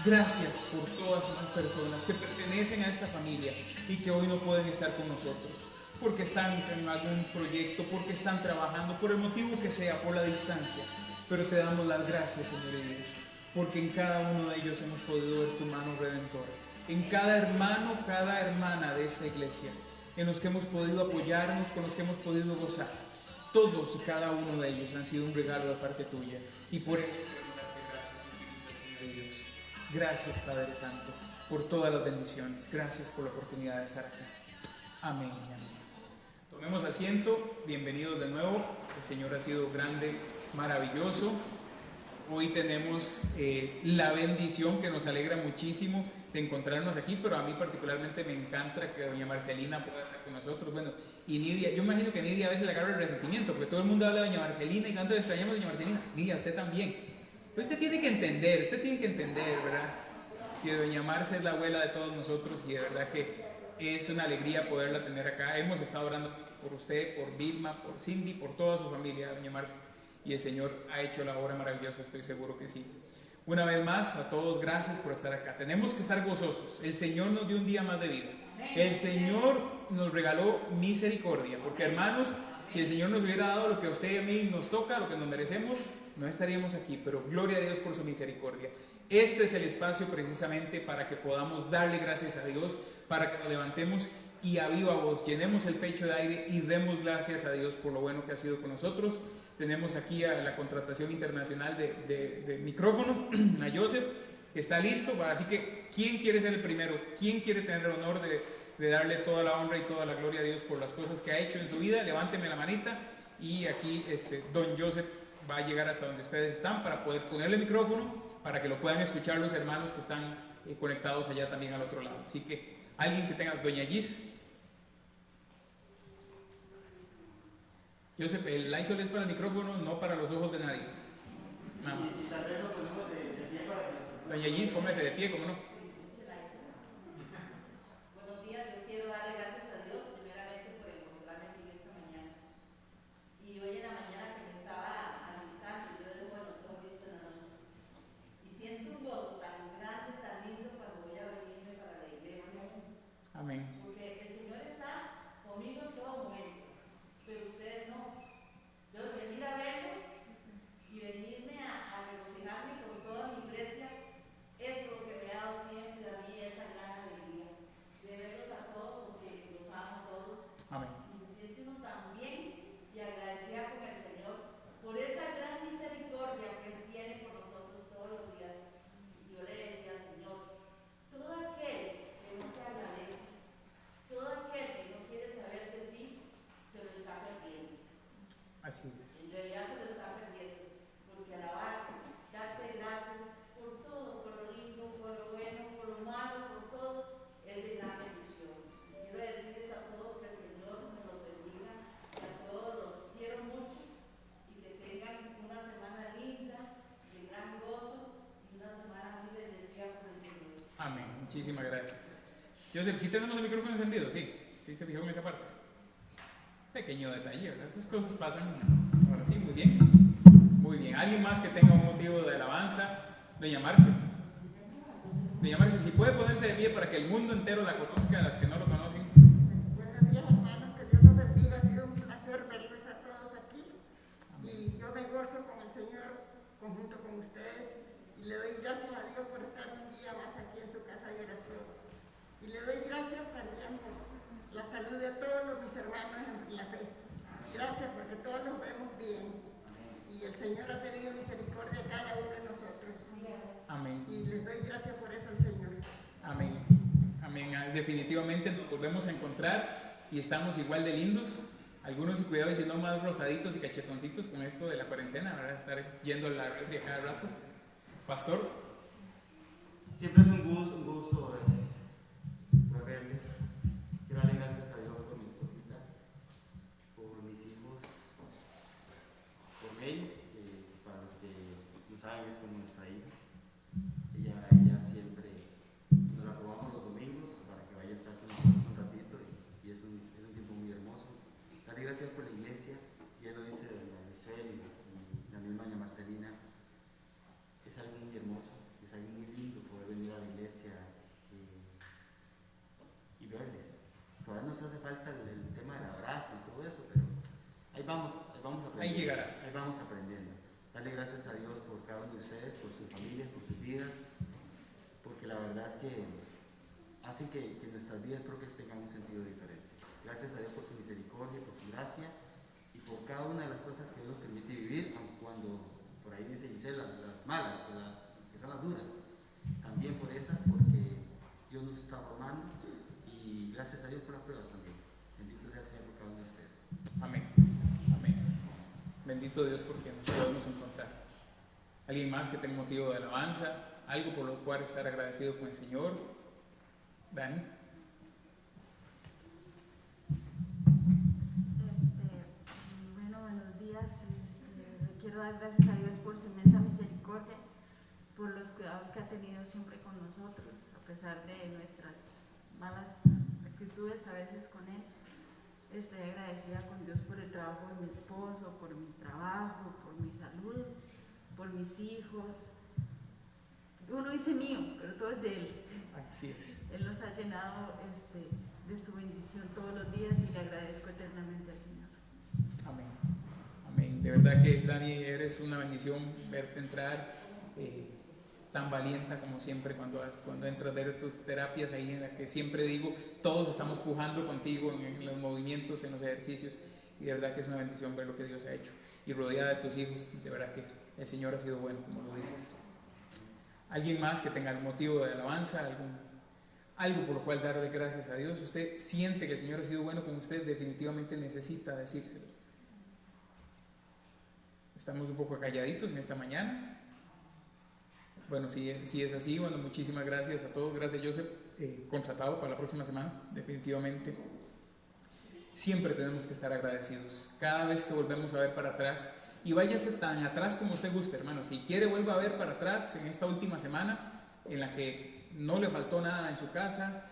Gracias por todas esas personas que pertenecen a esta familia y que hoy no pueden estar con nosotros, porque están en algún proyecto, porque están trabajando, por el motivo que sea, por la distancia. Pero te damos las gracias, Señor Dios, porque en cada uno de ellos hemos podido ver tu mano redentora. En cada hermano, cada hermana de esta iglesia, en los que hemos podido apoyarnos, con los que hemos podido gozar. Todos y cada uno de ellos han sido un regalo de parte tuya. Y por eso quiero darte gracias infinitas, Señor Dios. Gracias, Padre Santo, por todas las bendiciones. Gracias por la oportunidad de estar acá. Amén y amén. Tomemos asiento. Bienvenidos de nuevo. El Señor ha sido grande, maravilloso. Hoy tenemos la bendición que nos alegra muchísimo de encontrarnos aquí, pero a mí particularmente me encanta que doña Marcelina pueda estar con nosotros. Bueno, y Nidia, yo imagino que Nidia a veces le agarra el resentimiento, porque todo el mundo habla de doña Marcelina y cuánto le extrañamos a doña Marcelina. Nidia, usted también. Pero usted tiene que entender, ¿verdad? Que doña Marce es la abuela de todos nosotros y de verdad que es una alegría poderla tener acá. Hemos estado orando por usted, por Vilma, por Cindy, por toda su familia, doña Marce. Y el Señor ha hecho la obra maravillosa, estoy seguro que sí. Una vez más, a todos gracias por estar acá. Tenemos que estar gozosos. El Señor nos dio un día más de vida. El Señor nos regaló misericordia. Porque hermanos, si el Señor nos hubiera dado lo que a usted y a mí nos toca, lo que nos merecemos, no estaríamos aquí. Pero gloria a Dios por su misericordia. Este es el espacio precisamente para que podamos darle gracias a Dios, para que nos levantemos y a viva voz llenemos el pecho de aire y demos gracias a Dios por lo bueno que ha sido con nosotros. Tenemos aquí a la contratación internacional de micrófono, a Joseph, que está listo. Así que, ¿quién quiere ser el primero? ¿Quién quiere tener el honor de darle toda la honra y toda la gloria a Dios por las cosas que ha hecho en su vida? Levánteme la manita. Y aquí don Joseph va a llegar hasta donde ustedes están para poder ponerle el micrófono, para que lo puedan escuchar los hermanos que están conectados allá también al otro lado. Así que, alguien que tenga, doña Gis. Joseph, el Lysol es para el micrófono, no para los ojos de nadie. Nada más. Y tal vez lo ponemos de pie para que... Doña Gis, póngase de pie, ¿cómo no? Buenos días, yo quiero darle gracias a Dios primeramente por encontrarme aquí esta mañana. Y hoy en la mañana que me estaba alistando, yo dije, bueno, todo listo en la noche. Y siento un gozo tan grande, tan lindo cuando voy a venirme para la iglesia. Amén. Porque el Señor está conmigo en todo momento, pero ustedes no. Yo venir a verlos y venirme a regocijarme con toda mi iglesia, eso es lo que me ha dado siempre a mí esa gran alegría de verlos a todos, porque los amo a todos. Amén. Y me siento uno tan bien y agradecida con el Señor por esa gran misericordia que Él tiene con nosotros todos los días. Y yo le decía, Señor, todo aquel que no te agradece, todo aquel que no quiere saber de ti, se lo está perdiendo. Así es. En realidad se lo está perdiendo, porque alabarte, darte gracias por todo, por lo lindo, por lo bueno, por lo malo, por todo, es de gran bendición. Quiero decirles a todos que el Señor me los bendiga, y a todos los quiero mucho, y que tengan una semana linda, de gran gozo, y una semana muy bendecida por el Señor. Amén. Muchísimas gracias. Joseph, ¿sí tenemos el micrófono encendido? Sí. Sí se fijó en esa parte. Pequeño detalle, ¿verdad? Esas cosas pasan. Ahora sí, muy bien. Muy bien. ¿Alguien más que tenga un motivo de alabanza? Doña Marce. Doña Marce, si puede ponerse de pie para que el mundo entero la conozca, a las que no lo conocen. Buenos días, hermanos, que Dios los bendiga. Ha sido un placer verlos a todos aquí. Y yo me gozo con el Señor conjunto con ustedes. Y le doy gracias a Dios por estar un día más aquí en su casa de oración. Y le doy gracias también por la salud de todos mis hermanos en la fe. Gracias porque todos los vemos bien. Señor ha tenido misericordia de cada uno de nosotros. Amén. Y les doy gracias por eso al Señor. Amén. Amén. Definitivamente nos volvemos a encontrar y estamos igual de lindos. Algunos, cuidado, y si no más rosaditos y cachetoncitos con esto de la cuarentena, ¿verdad? Estar yendo a la refri a cada rato. Pastor. Siempre es un gusto verles. Quiero darle gracias a Dios por mi esposita, por mis hijos, por May, que para los que no saben es como nuestra hija. Ella siempre nos la probamos los domingos para que vaya a estar con nosotros un ratito y es un tiempo muy hermoso. Darle gracias por la iglesia, ya lo dice la Giselle y la misma doña Marcelina. Es algo muy hermoso, es algo muy lindo poder venir a la iglesia y verles. Todavía nos hace falta el tema del abrazo y todo eso, pero ahí vamos aprendiendo. Ahí llegará. Ahí vamos aprendiendo. Darle gracias a Dios por cada uno de ustedes, por sus familias, por sus vidas, porque la verdad es que hacen que nuestras vidas propias tengan un sentido diferente. Gracias a Dios por su misericordia, por su gracia y por cada una de las cosas que Dios nos permite vivir, aun cuando por ahí dice Giselle, las malas, que son las duras. También por esas, porque Dios nos está formando y gracias a Dios por las pruebas también. Bendito sea el Señor por cada uno de ustedes. Amén. Amén. Bendito Dios porque nos podemos encontrar. ¿Alguien más que tenga motivo de alabanza? ¿Algo por lo cual estar agradecido con el Señor? Dani. Bueno, buenos días. Le quiero dar gracias a Dios por su inmensa misericordia, por los cuidados que ha tenido siempre con nosotros, a pesar de nuestras malas actitudes a veces con Él. Estoy agradecida con Dios por el trabajo de mi esposo, por mi trabajo, por mi salud, por mis hijos. Uno dice mío, pero todo es de Él. Así es. Él nos ha llenado de su bendición todos los días y le agradezco eternamente al Señor. Amén. Amén. De verdad que, Dani, eres una bendición verte entrar tan valiente como siempre cuando entras a ver tus terapias ahí, en la que siempre digo, todos estamos pujando contigo en los movimientos, en los ejercicios, y de verdad que es una bendición ver lo que Dios ha hecho. Y rodeada de tus hijos, de verdad que el Señor ha sido bueno, como lo dices. ¿Alguien más que tenga algún motivo de alabanza, algo por lo cual darle gracias a Dios? Usted siente que el Señor ha sido bueno con usted, definitivamente necesita decírselo. Estamos un poco calladitos en esta mañana. Bueno, si es así, bueno, muchísimas gracias a todos. Gracias, Joseph, contratado para la próxima semana, definitivamente. Siempre tenemos que estar agradecidos. Cada vez que volvemos a ver para atrás, y váyase tan atrás como usted guste, hermano. Si quiere, vuelva a ver para atrás en esta última semana, en la que no le faltó nada en su casa.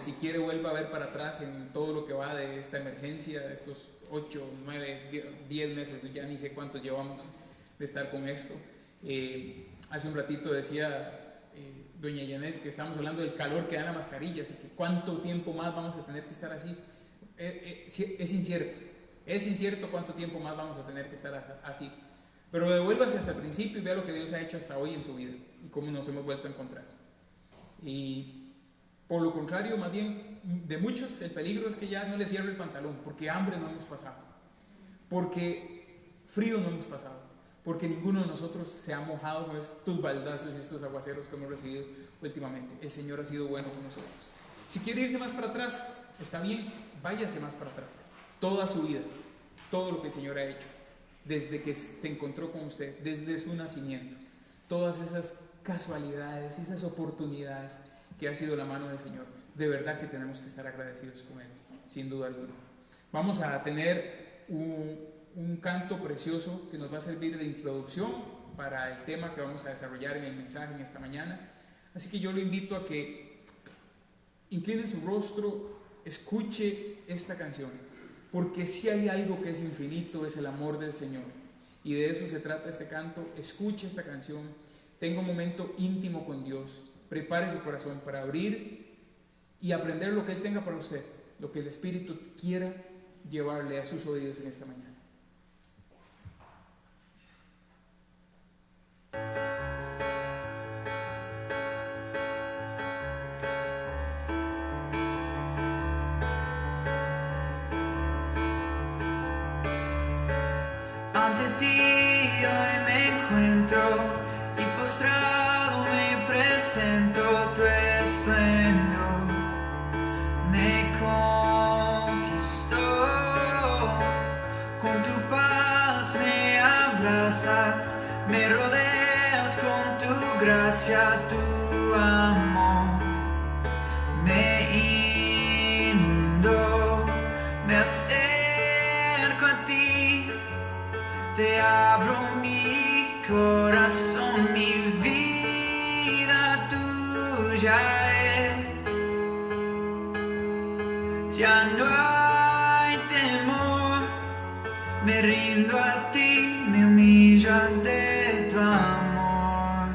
Si quiere, vuelva a ver para atrás en todo lo que va de esta emergencia, de estos 8, 9, 10 meses, ya ni sé cuántos llevamos de estar con esto. Hace un ratito decía doña Janet que estamos hablando del calor que da la mascarilla, así que cuánto tiempo más vamos a tener que estar así. Es incierto cuánto tiempo más vamos a tener que estar así. Pero devuélvase hasta el principio y vea lo que Dios ha hecho hasta hoy en su vida y cómo nos hemos vuelto a encontrar. Y por lo contrario, más bien, de muchos, el peligro es que ya no les cierre el pantalón, porque hambre no hemos pasado, porque frío no hemos pasado, porque ninguno de nosotros se ha mojado con estos baldazos y estos aguaceros que hemos recibido últimamente. El Señor ha sido bueno con nosotros. Si quiere irse más para atrás, está bien, váyase más para atrás. Toda su vida, todo lo que el Señor ha hecho, desde que se encontró con usted, desde su nacimiento, todas esas casualidades, esas oportunidades que ha sido la mano del Señor, de verdad que tenemos que estar agradecidos con Él, sin duda alguna. Vamos a tener un canto precioso que nos va a servir de introducción para el tema que vamos a desarrollar en el mensaje en esta mañana. Así que yo lo invito a que incline su rostro, escuche esta canción, porque si hay algo que es infinito es el amor del Señor, y de eso se trata este canto. Escuche esta canción, tenga un momento íntimo con Dios, prepare su corazón para abrir y aprender lo que Él tenga para usted, lo que el Espíritu quiera llevarle a sus oídos en esta mañana. Ante ti hoy me encuentro y postrado me presento tu esplendor. Me conquistó, con tu paz me abrazas, me rodeas con tu gracia, tu amor me inundó, me acerco a ti, te abro mi corazón, mi vida tuya es. Ya no hay temor, me rindo a ti, me humillo ante tu amor.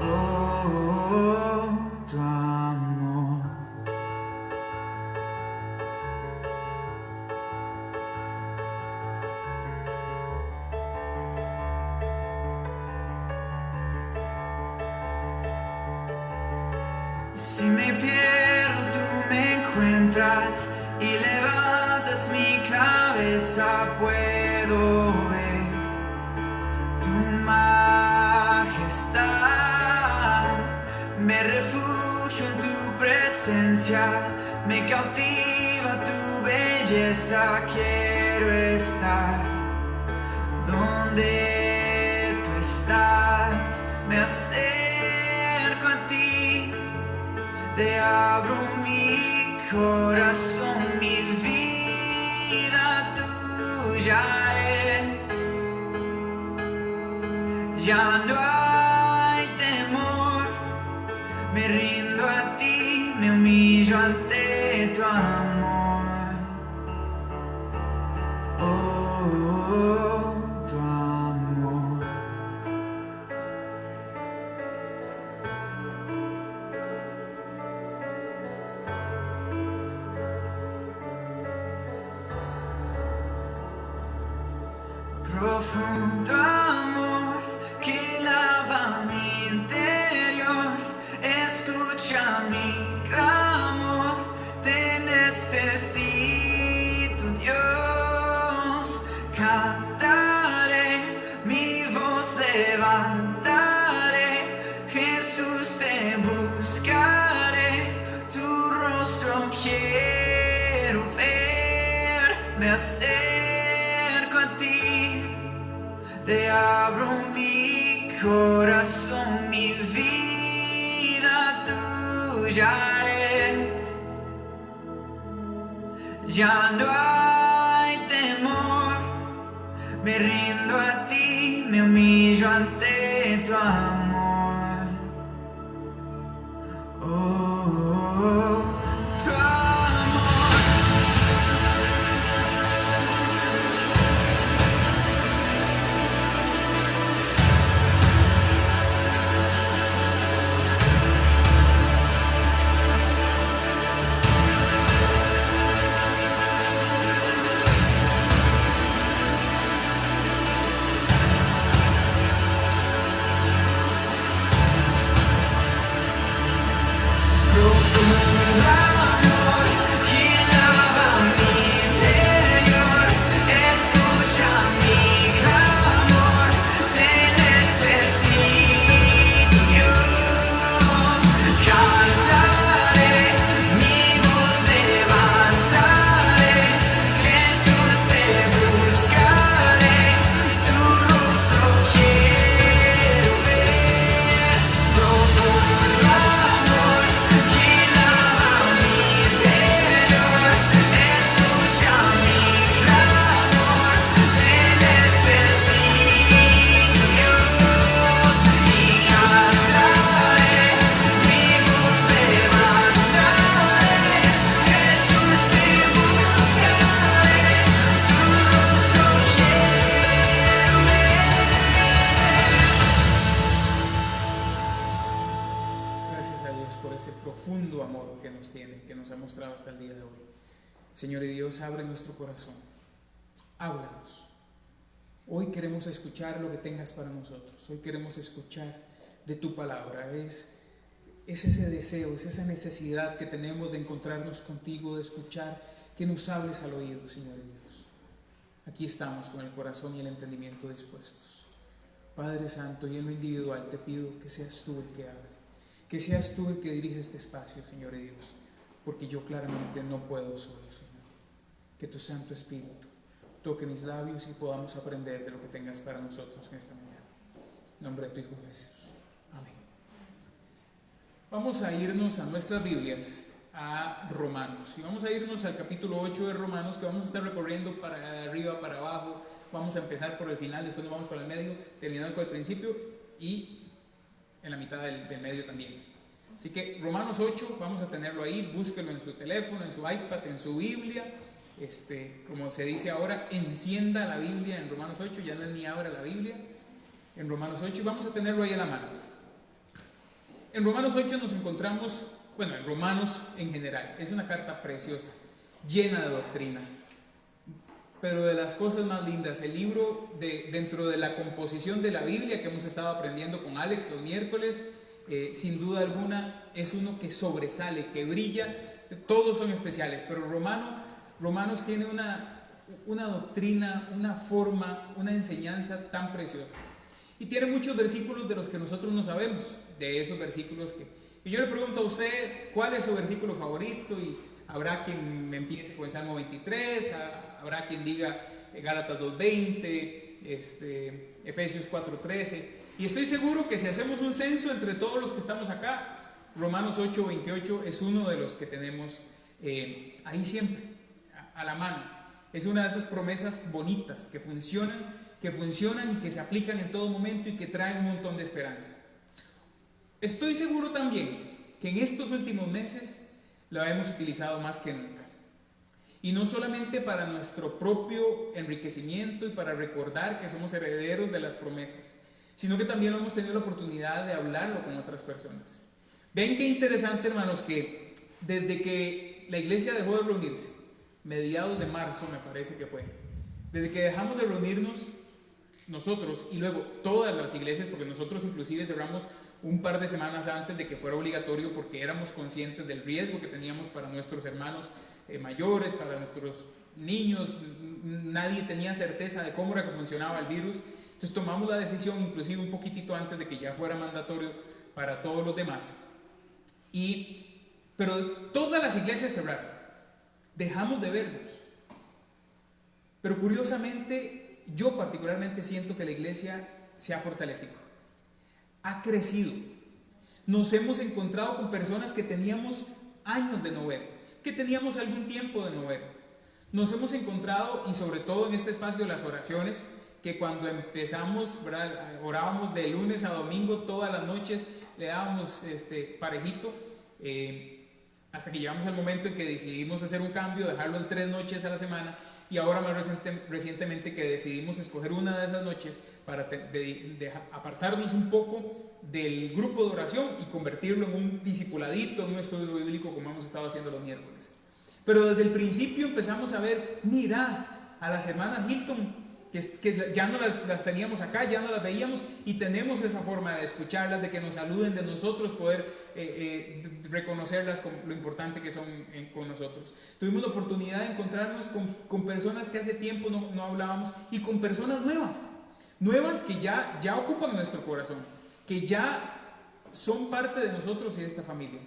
Oh, tu amor. Si me pierdo, tú me encuentras y levantas mi cabeza, puedo ver tu majestad. Me refugio en tu presencia, me cautiva tu belleza, quiero estar donde tú estás, me acerco a ti. Te abro mi corazón, mi vida tuya es. Ya no hay temor, me rindo a ti, me humillo ante tu amor. Oh, tu amor. Profundo amor que lava mi interior, escucha mi clamor, te necesito, Dios. Cantaré, mi voz levantaré, Jesús te buscaré, tu rostro quiero ver, me acerco a ti. Te abro mi corazón, mi vida tuya es. Ya no hay temor, me rindo a ti, me humillo ante tu amor. Oh, tu amor. hasta el día de hoy. Señor y Dios, abre nuestro corazón, háblanos. Hoy queremos escuchar lo que tengas para nosotros. Hoy queremos escuchar de tu palabra. Es ese deseo, es esa necesidad que tenemos de encontrarnos contigo, de escuchar, que nos hables al oído, Señor Dios. aquí estamos con el corazón y el entendimiento dispuestos. Padre Santo, y en lo individual te pido que seas tú el que hable, que seas tú el que dirige este espacio, Señor y Dios, porque yo claramente no puedo solo, Señor. Que tu Santo Espíritu toque mis labios y podamos aprender de lo que tengas para nosotros en esta mañana. En nombre de tu Hijo Jesús. Amén. Vamos a irnos a nuestras Biblias, a Romanos, y vamos a irnos al capítulo 8 de Romanos, que vamos a estar recorriendo para arriba, para abajo. Vamos a empezar por el final, después nos vamos para el medio, terminando con el principio y en la mitad del medio también. Así que Romanos 8, vamos a tenerlo ahí, búsquelo en su teléfono, en su iPad, en su Biblia. Como se dice ahora, encienda la Biblia en Romanos 8, ya no es ni abra la Biblia, en Romanos 8, y vamos a tenerlo ahí a la mano. En Romanos 8 nos encontramos, bueno, en Romanos en general, es una carta preciosa, llena de doctrina, pero de las cosas más lindas, el libro dentro de la composición de la Biblia que hemos estado aprendiendo con Alex los miércoles, sin duda alguna es uno que sobresale, que brilla. Todos son especiales, pero Romanos tiene una doctrina, una forma, una enseñanza tan preciosa, y tiene muchos versículos de los que nosotros no sabemos, de esos versículos y yo le pregunto a usted cuál es su versículo favorito, y habrá quien me empiece con el Salmo 23, habrá quien diga Gálatas 2:20, Efesios 4:13, y estoy seguro que si hacemos un censo entre todos los que estamos acá, Romanos 8:28 es uno de los que tenemos ahí siempre, a la mano. Es una de esas promesas bonitas que funcionan y que se aplican en todo momento y que traen un montón de esperanza. Estoy seguro también que en estos últimos meses la hemos utilizado más que nunca. Y no solamente para nuestro propio enriquecimiento y para recordar que somos herederos de las promesas, sino que también hemos tenido la oportunidad de hablarlo con otras personas. Ven qué interesante, hermanos, que desde que la iglesia dejó de reunirse, mediados de marzo me parece que fue, desde que dejamos de reunirnos nosotros y luego todas las iglesias, porque nosotros inclusive cerramos un par de semanas antes de que fuera obligatorio, porque éramos conscientes del riesgo que teníamos para nuestros hermanos mayores, para nuestros niños. Nadie tenía certeza de cómo era que funcionaba el virus, entonces tomamos la decisión inclusive un poquitito antes de que ya fuera mandatorio para todos los demás. Pero todas las iglesias cerraron, dejamos de vernos, pero curiosamente yo particularmente siento que la iglesia se ha fortalecido, ha crecido. Nos hemos encontrado con personas que teníamos años de no ver, que teníamos algún tiempo de no ver. Nos hemos encontrado, y sobre todo en este espacio de las oraciones, que cuando empezamos, ¿verdad?, orábamos de lunes a domingo todas las noches, le dábamos parejito, hasta que llegamos al momento en que decidimos hacer un cambio, dejarlo en 3 noches a la semana, y ahora más recientemente que decidimos escoger una de esas noches para apartarnos un poco del grupo de oración y convertirlo en un discipuladito, en un estudio bíblico como hemos estado haciendo los miércoles. Pero desde el principio empezamos a ver, mira, a las hermanas Hilton, que ya no las teníamos acá, ya no las veíamos, y tenemos esa forma de escucharlas, de que nos saluden, de nosotros poder reconocerlas con lo importante que son con nosotros. Tuvimos la oportunidad de encontrarnos con personas que hace tiempo no hablábamos, y con personas nuevas que ya ocupan nuestro corazón, que ya son parte de nosotros y de esta familia.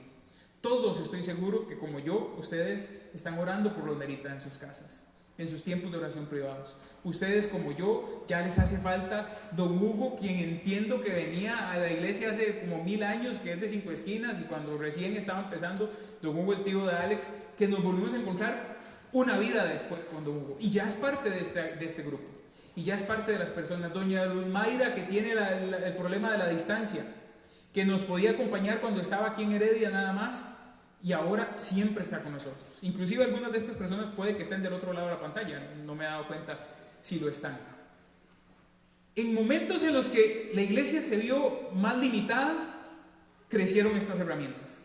Todos, estoy seguro que como yo, ustedes están orando por los Merita en sus casas, en sus tiempos de oración privados. Ustedes como yo, ya les hace falta don Hugo, quien entiendo que venía a la iglesia hace como 1000 años, que es de 5 esquinas, y cuando recién estaba empezando, don Hugo, el tío de Alex, que nos volvimos a encontrar una vida después con don Hugo, y ya es parte de este grupo, y ya es parte de las personas. Doña Luz Mayra, que tiene el problema de la distancia, que nos podía acompañar cuando estaba aquí en Heredia nada más, y ahora siempre está con nosotros. Inclusive algunas de estas personas puede que estén del otro lado de la pantalla, no me he dado cuenta si lo están. En momentos en los que la iglesia se vio más limitada, crecieron estas herramientas,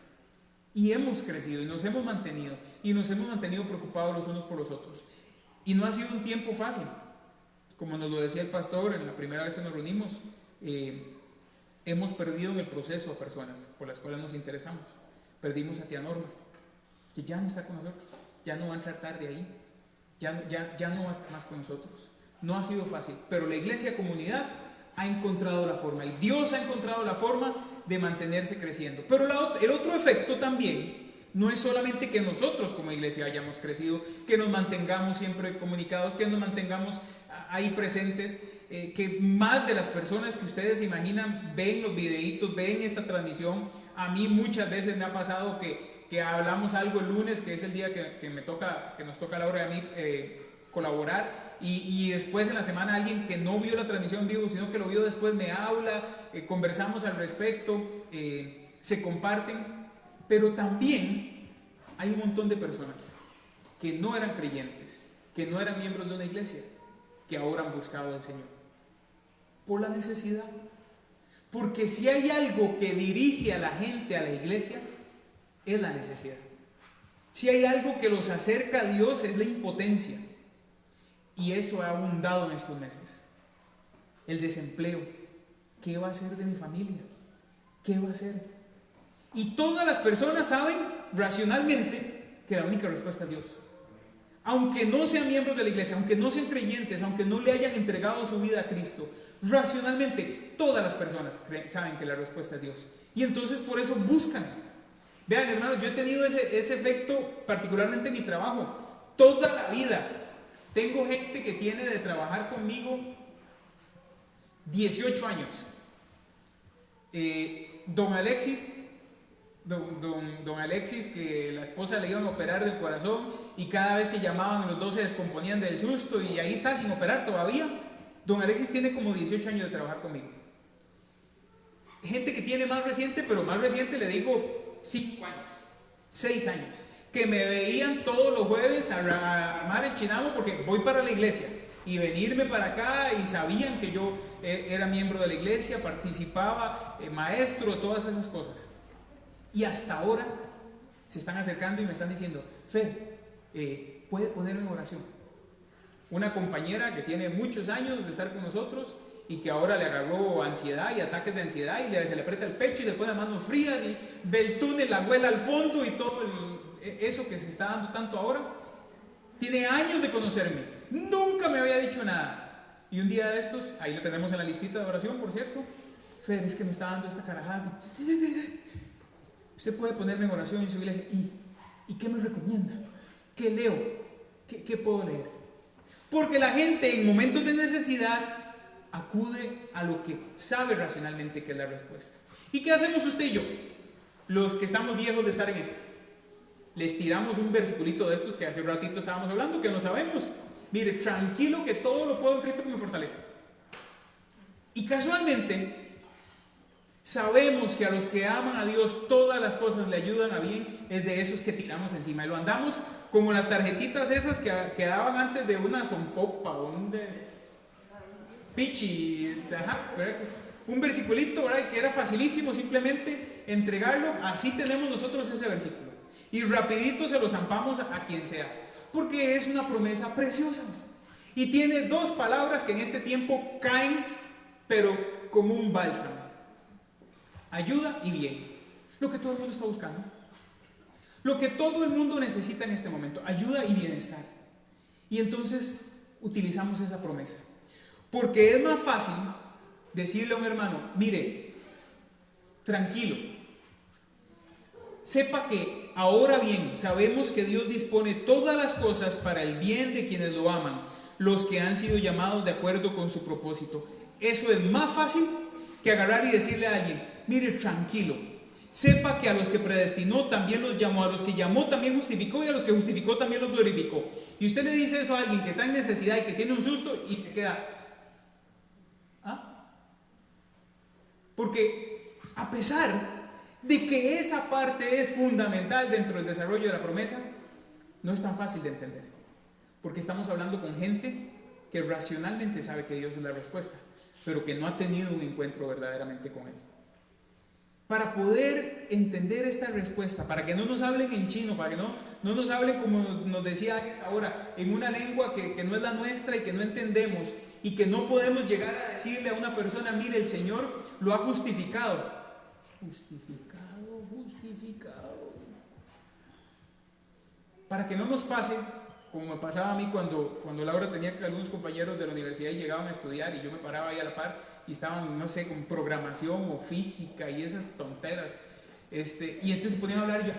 y hemos crecido y nos hemos mantenido preocupados los unos por los otros, y no ha sido un tiempo fácil. Como nos lo decía el pastor en la primera vez que nos reunimos, hemos perdido en el proceso a personas por las cuales nos interesamos. Perdimos a tía Norma, que ya no está con nosotros, ya no va a entrar tarde ahí. ya no va más con nosotros. No ha sido fácil, pero la iglesia comunidad ha encontrado la forma, y Dios ha encontrado la forma de mantenerse creciendo. Pero el otro efecto también no es solamente que nosotros como iglesia hayamos crecido, que nos mantengamos siempre comunicados, que nos mantengamos ahí presentes, que más de las personas que ustedes se imaginan ven los videitos, ven esta transmisión. A mí muchas veces me ha pasado que hablamos algo el lunes, que es el día que nos toca a Laura y a mí colaborar, y después en la semana alguien que no vio la transmisión en vivo, sino que lo vio después, me habla, conversamos al respecto, se comparten. Pero también hay un montón de personas que no eran creyentes, que no eran miembros de una iglesia, que ahora han buscado al Señor por la necesidad. Porque si hay algo que dirige a la gente a la iglesia, es la necesidad. Si hay algo que los acerca a Dios, es la impotencia. Y eso ha abundado en estos meses. El desempleo. ¿Qué va a hacer de mi familia? ¿Qué va a hacer? Y todas las personas saben racionalmente que la única respuesta es Dios. Aunque no sean miembros de la iglesia, aunque no sean creyentes, aunque no le hayan entregado su vida a Cristo, racionalmente todas las personas saben que la respuesta es Dios. Y entonces por eso buscan. Vean, hermanos, yo he tenido ese efecto particularmente en mi trabajo. Toda la vida tengo gente que tiene de trabajar conmigo 18 años. Don Alexis, que la esposa le iban a operar del corazón, y cada vez que llamaban los dos se descomponían del susto, y ahí está sin operar todavía. Don Alexis tiene como 18 años de trabajar conmigo. Gente que tiene más reciente, pero más reciente le digo 5 años, 6 años, que me veían todos los jueves a armar el chinamo porque voy para la iglesia, y venirme para acá, y sabían que yo era miembro de la iglesia, participaba, maestro, todas esas cosas. Y hasta ahora se están acercando y me están diciendo: Fer, ¿puede ponerme en oración? Una compañera que tiene muchos años de estar con nosotros y que ahora le agarró ansiedad y ataques de ansiedad, y se le aprieta el pecho y se pone las manos frías y ve el túnel, la abuela al fondo y todo eso que se está dando tanto ahora. Tiene años de conocerme, nunca me había dicho nada. Y un día de estos, ahí la tenemos en la listita de oración, por cierto: Fer, es que me está dando esta carajada. Usted puede ponerme en oración en su iglesia. ¿Y qué me recomienda? ¿Qué leo? ¿Qué puedo leer? Porque la gente en momentos de necesidad acude a lo que sabe racionalmente que es la respuesta. ¿Y qué hacemos usted y yo? Los que estamos viejos de estar en esto. Les tiramos un versiculito de estos que hace un ratito estábamos hablando, que no sabemos. Mire, tranquilo que todo lo puedo en Cristo que me fortalece. Y casualmente sabemos que a los que aman a Dios todas las cosas le ayudan a bien. Es de esos que tiramos encima y lo andamos como las tarjetitas esas que daban antes de una sonpopa o un de pichi, ¿verdad? Que es un versiculito, ¿verdad? Que era facilísimo simplemente entregarlo. Así tenemos nosotros ese versículo y rapidito se lo zampamos a quien sea, porque es una promesa preciosa y tiene dos palabras que en este tiempo caen pero como un bálsamo: ayuda y bien. Lo que todo el mundo está buscando, lo que todo el mundo necesita en este momento: ayuda y bienestar. Y entonces utilizamos esa promesa, porque es más fácil decirle a un hermano: mire, tranquilo, sepa que ahora bien sabemos que Dios dispone todas las cosas para el bien de quienes lo aman, los que han sido llamados de acuerdo con su propósito. Eso es más fácil que agarrar y decirle a alguien: mire, tranquilo, sepa que a los que predestinó también los llamó, a los que llamó también justificó, y a los que justificó también los glorificó. Y usted le dice eso a alguien que está en necesidad y que tiene un susto y se queda: ¿ah? Porque a pesar de que esa parte es fundamental dentro del desarrollo de la promesa, no es tan fácil de entender, porque estamos hablando con gente que racionalmente sabe que Dios es la respuesta, pero que no ha tenido un encuentro verdaderamente con Él. Para poder entender esta respuesta, para que no nos hablen en chino, para que no nos hablen como nos decía ahora, en una lengua que no es la nuestra y que no entendemos, y que no podemos llegar a decirle a una persona: mire, el Señor lo ha justificado. Justificado. Para que no nos pase como me pasaba a mí cuando Laura tenía que algunos compañeros de la universidad y llegaban a estudiar y yo me paraba ahí a la par y estaban, no sé, con programación o física y esas tonteras, y entonces se ponían a hablar y yo,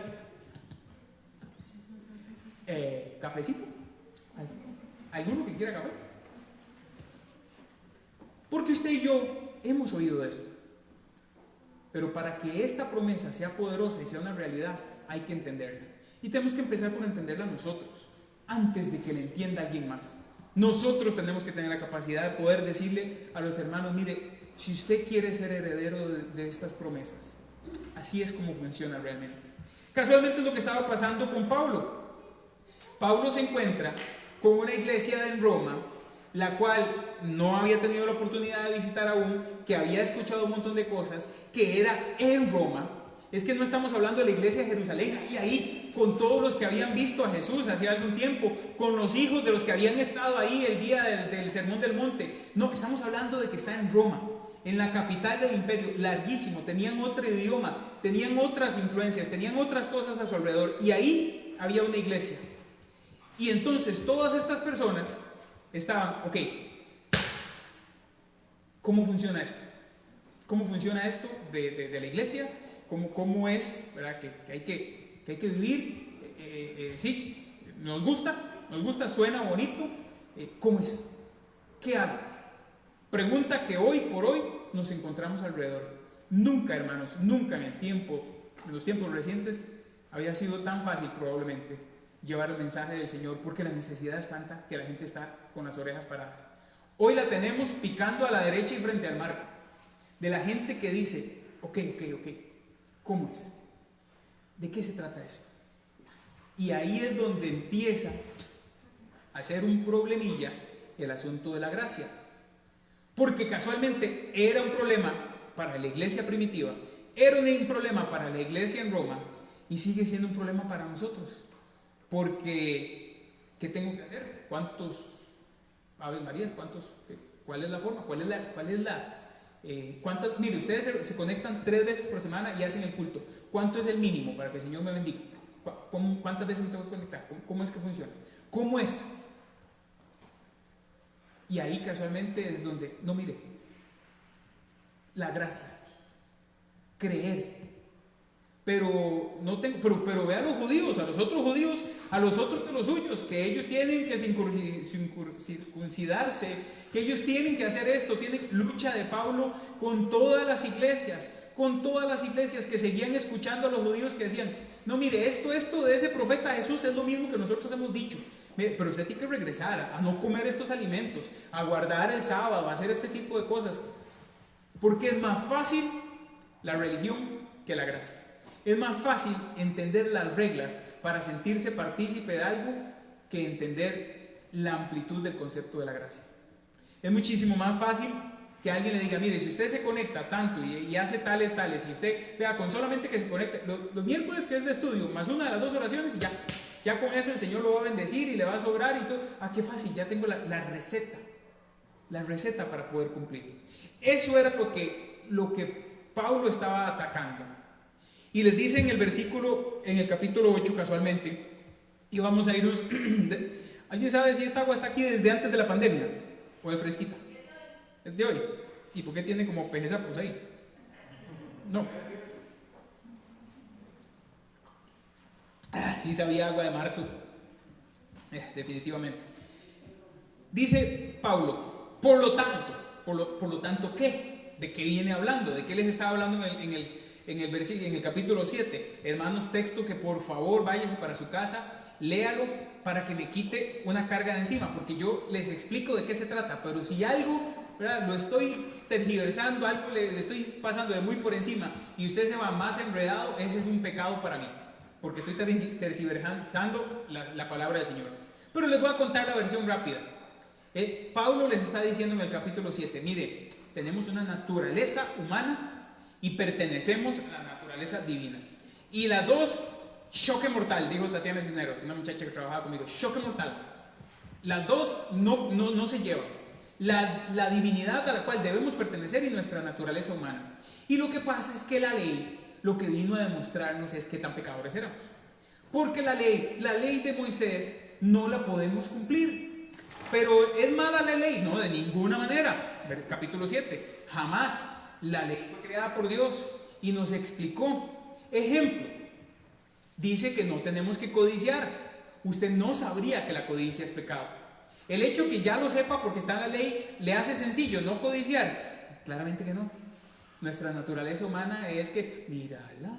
¿cafecito? ¿Alguno que quiera café? Porque usted y yo hemos oído de esto. Pero para que esta promesa sea poderosa y sea una realidad, hay que entenderla. Y tenemos que empezar por entenderla nosotros, antes de que la entienda alguien más. Nosotros tenemos que tener la capacidad de poder decirle a los hermanos, mire, si usted quiere ser heredero de estas promesas, así es como funciona realmente. Casualmente es lo que estaba pasando con Pablo. Pablo se encuentra con una iglesia en Roma, la cual no había tenido la oportunidad de visitar aún, que había escuchado un montón de cosas, que era en Roma. Es que no estamos hablando de la iglesia de Jerusalén, y ahí con todos los que habían visto a Jesús hace algún tiempo, con los hijos de los que habían estado ahí el día del Sermón del Monte. No, estamos hablando de que está en Roma, en la capital del imperio, larguísimo. Tenían otro idioma, tenían otras influencias, tenían otras cosas a su alrededor, y ahí había una iglesia. Y entonces todas estas personas estaban, ok, ¿cómo funciona esto? ¿Cómo funciona esto de la iglesia? ¿Cómo es, verdad, que hay que vivir? Sí, nos gusta, suena bonito. ¿Cómo es? ¿Qué hago? Pregunta que hoy por hoy nos encontramos alrededor. Nunca, hermanos, nunca en los tiempos recientes había sido tan fácil probablemente llevar el mensaje del Señor, porque la necesidad es tanta que la gente está con las orejas paradas. Hoy la tenemos picando a la derecha y frente al marco, de la gente que dice, ok, ¿cómo es? ¿De qué se trata esto? Y ahí es donde empieza a ser un problemilla el asunto de la gracia, porque casualmente era un problema para la iglesia primitiva, era un problema para la iglesia en Roma, y sigue siendo un problema para nosotros. Porque, ¿qué tengo que hacer? ¿Cuántos Aves Marías? ¿Cuál es la forma? Mire, ustedes se conectan 3 veces por semana y hacen el culto. ¿Cuánto es el mínimo para que el Señor me bendiga? ¿Cuántas veces me tengo que conectar? ¿Cómo es que funciona? ¿Cómo es? Y ahí casualmente es donde, no, mire, la gracia, creer. Pero ve a los judíos, a los otros judíos, a los otros de los suyos, que ellos tienen que circuncidarse, que ellos tienen que hacer esto. Tienen lucha de Pablo con todas las iglesias que seguían escuchando a los judíos que decían, no, mire, esto de ese profeta Jesús es lo mismo que nosotros hemos dicho, pero usted tiene que regresar a no comer estos alimentos, a guardar el sábado, a hacer este tipo de cosas, porque es más fácil la religión que la gracia. Es más fácil entender las reglas para sentirse partícipe de algo que entender la amplitud del concepto de la gracia. Es muchísimo más fácil que alguien le diga, mire, si usted se conecta tanto y hace tales, y usted vea con solamente que se conecte los miércoles que es de estudio, más una de las 2 oraciones y ya con eso el Señor lo va a bendecir y le va a sobrar y todo. Qué fácil, ya tengo la receta para poder cumplir. Eso era lo que Pablo estaba atacando. Y les dice en el capítulo 8 casualmente, y vamos a irnos, ¿alguien sabe si esta agua está aquí desde antes de la pandemia? ¿O es fresquita? Es de hoy. ¿Y por qué tiene como pejezapos ahí? No. Sí sabía agua de marzo. Definitivamente. Dice Pablo, por lo tanto, ¿qué? ¿De qué viene hablando? ¿De qué les estaba hablando en el capítulo 7? Hermanos, texto que por favor váyase para su casa, léalo para que me quite una carga de encima, porque yo les explico de qué se trata, pero si algo, ¿verdad?, lo estoy tergiversando, algo le estoy pasando de muy por encima y usted se va más enredado, ese es un pecado para mí, porque estoy tergiversando la palabra del Señor. Pero les voy a contar la versión rápida. Pablo les está diciendo en el capítulo 7, mire, tenemos una naturaleza humana y pertenecemos a la naturaleza divina. Y las dos, choque mortal, dijo Tatiana Cisneros, una muchacha que trabajaba conmigo, choque mortal. Las dos no se llevan. La divinidad a la cual debemos pertenecer y nuestra naturaleza humana. Y lo que pasa es que la ley, lo que vino a demostrarnos es qué tan pecadores éramos. Porque la ley de Moisés no la podemos cumplir. Pero ¿es mala la ley? No, de ninguna manera. Capítulo 7, jamás. La ley fue creada por Dios y nos explicó. Ejemplo, dice que no tenemos que codiciar. Usted no sabría que la codicia es pecado. El hecho que ya lo sepa porque está en la ley le hace sencillo no codiciar. Claramente que no. Nuestra naturaleza humana es que, mírala,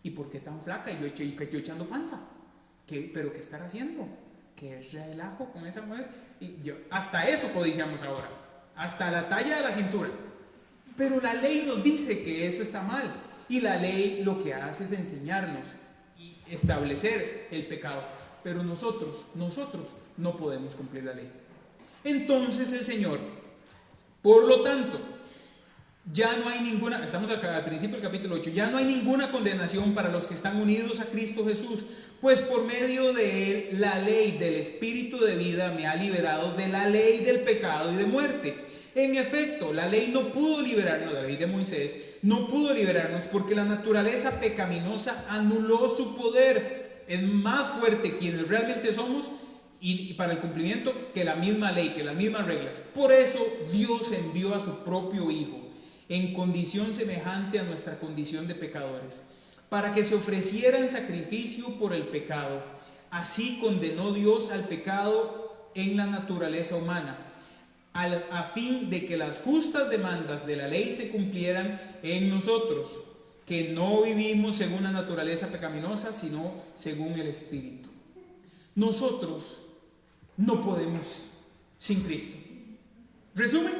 ¿y por qué tan flaca? Y yo echando panza. ¿Pero qué estar haciendo? ¿Qué relajo con esa mujer? Hasta eso codiciamos ahora. Hasta la talla de la cintura. Pero la ley nos dice que eso está mal. Y la ley lo que hace es enseñarnos y establecer el pecado. Pero nosotros no podemos cumplir la ley. Entonces el Señor, por lo tanto, ya no hay ninguna, estamos acá al principio del capítulo 8, ya no hay ninguna condenación para los que están unidos a Cristo Jesús, pues por medio de Él la ley del Espíritu de vida me ha liberado de la ley del pecado y de muerte. En efecto, la ley no pudo liberarnos, la ley de Moisés no pudo liberarnos porque la naturaleza pecaminosa anuló su poder. Es más fuerte quienes realmente somos y para el cumplimiento que la misma ley, que las mismas reglas. Por eso Dios envió a su propio Hijo en condición semejante a nuestra condición de pecadores, para que se ofreciera en sacrificio por el pecado. Así condenó Dios al pecado en la naturaleza humana, a fin de que las justas demandas de la ley se cumplieran en nosotros, que no vivimos según la naturaleza pecaminosa, sino según el Espíritu. Nosotros no podemos sin Cristo. Resumen,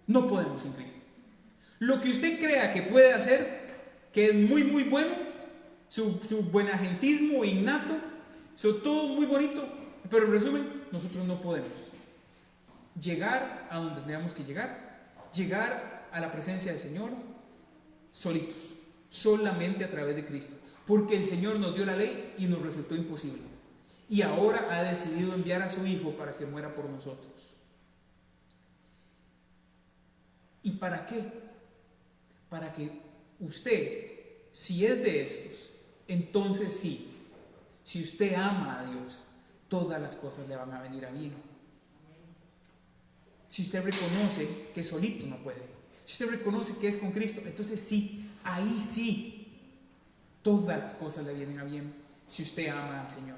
no podemos sin Cristo. Lo que usted crea que puede hacer, que es muy muy bueno, su buenagentismo innato, todo muy bonito, pero en resumen, nosotros no podemos llegar a donde tengamos que llegar a la presencia del Señor solitos, solamente a través de Cristo, porque el Señor nos dio la ley y nos resultó imposible, y ahora ha decidido enviar a su Hijo para que muera por nosotros. ¿Y para qué? Para que usted, si es de estos, entonces sí, si usted ama a Dios, todas las cosas le van a venir a bien. Si usted reconoce que solito no puede, si usted reconoce que es con Cristo, entonces sí, ahí sí, todas las cosas le vienen a bien, si usted ama al Señor.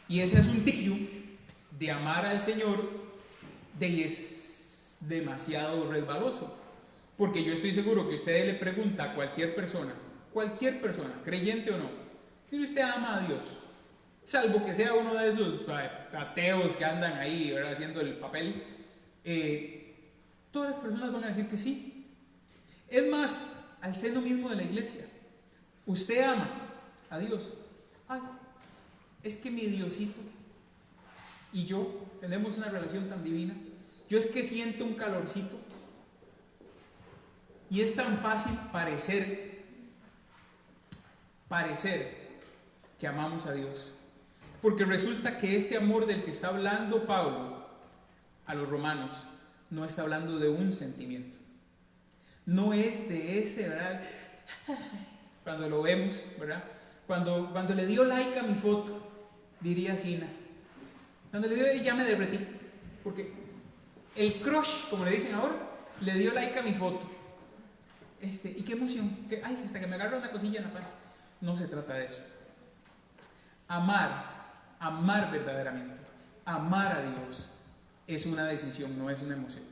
Y ese es un tipo de amar al Señor, es demasiado resbaloso. Porque yo estoy seguro que usted le pregunta a cualquier persona, creyente o no, que usted ama a Dios, salvo que sea uno de esos ateos que andan ahí, ¿verdad?, haciendo el papel, todas las personas van a decir que sí. Es más, al seno mismo de la iglesia, usted ama a Dios. Ay, es que mi Diosito y yo tenemos una relación tan divina. Yo es que siento un calorcito. Y es tan fácil parecer que amamos a Dios. Porque resulta que este amor del que está hablando Pablo a los romanos no está hablando de un sentimiento. No es de ese, ¿verdad? Cuando lo vemos, ¿verdad? Cuando le dio like a mi foto, diría Sina. Cuando le dio, ya me derretí. Porque el crush, como le dicen ahora, le dio like a mi foto. Y qué emoción, hasta que me agarra una cosilla en la panza. No se trata de eso. Amar verdaderamente, amar a Dios es una decisión, no es una emoción.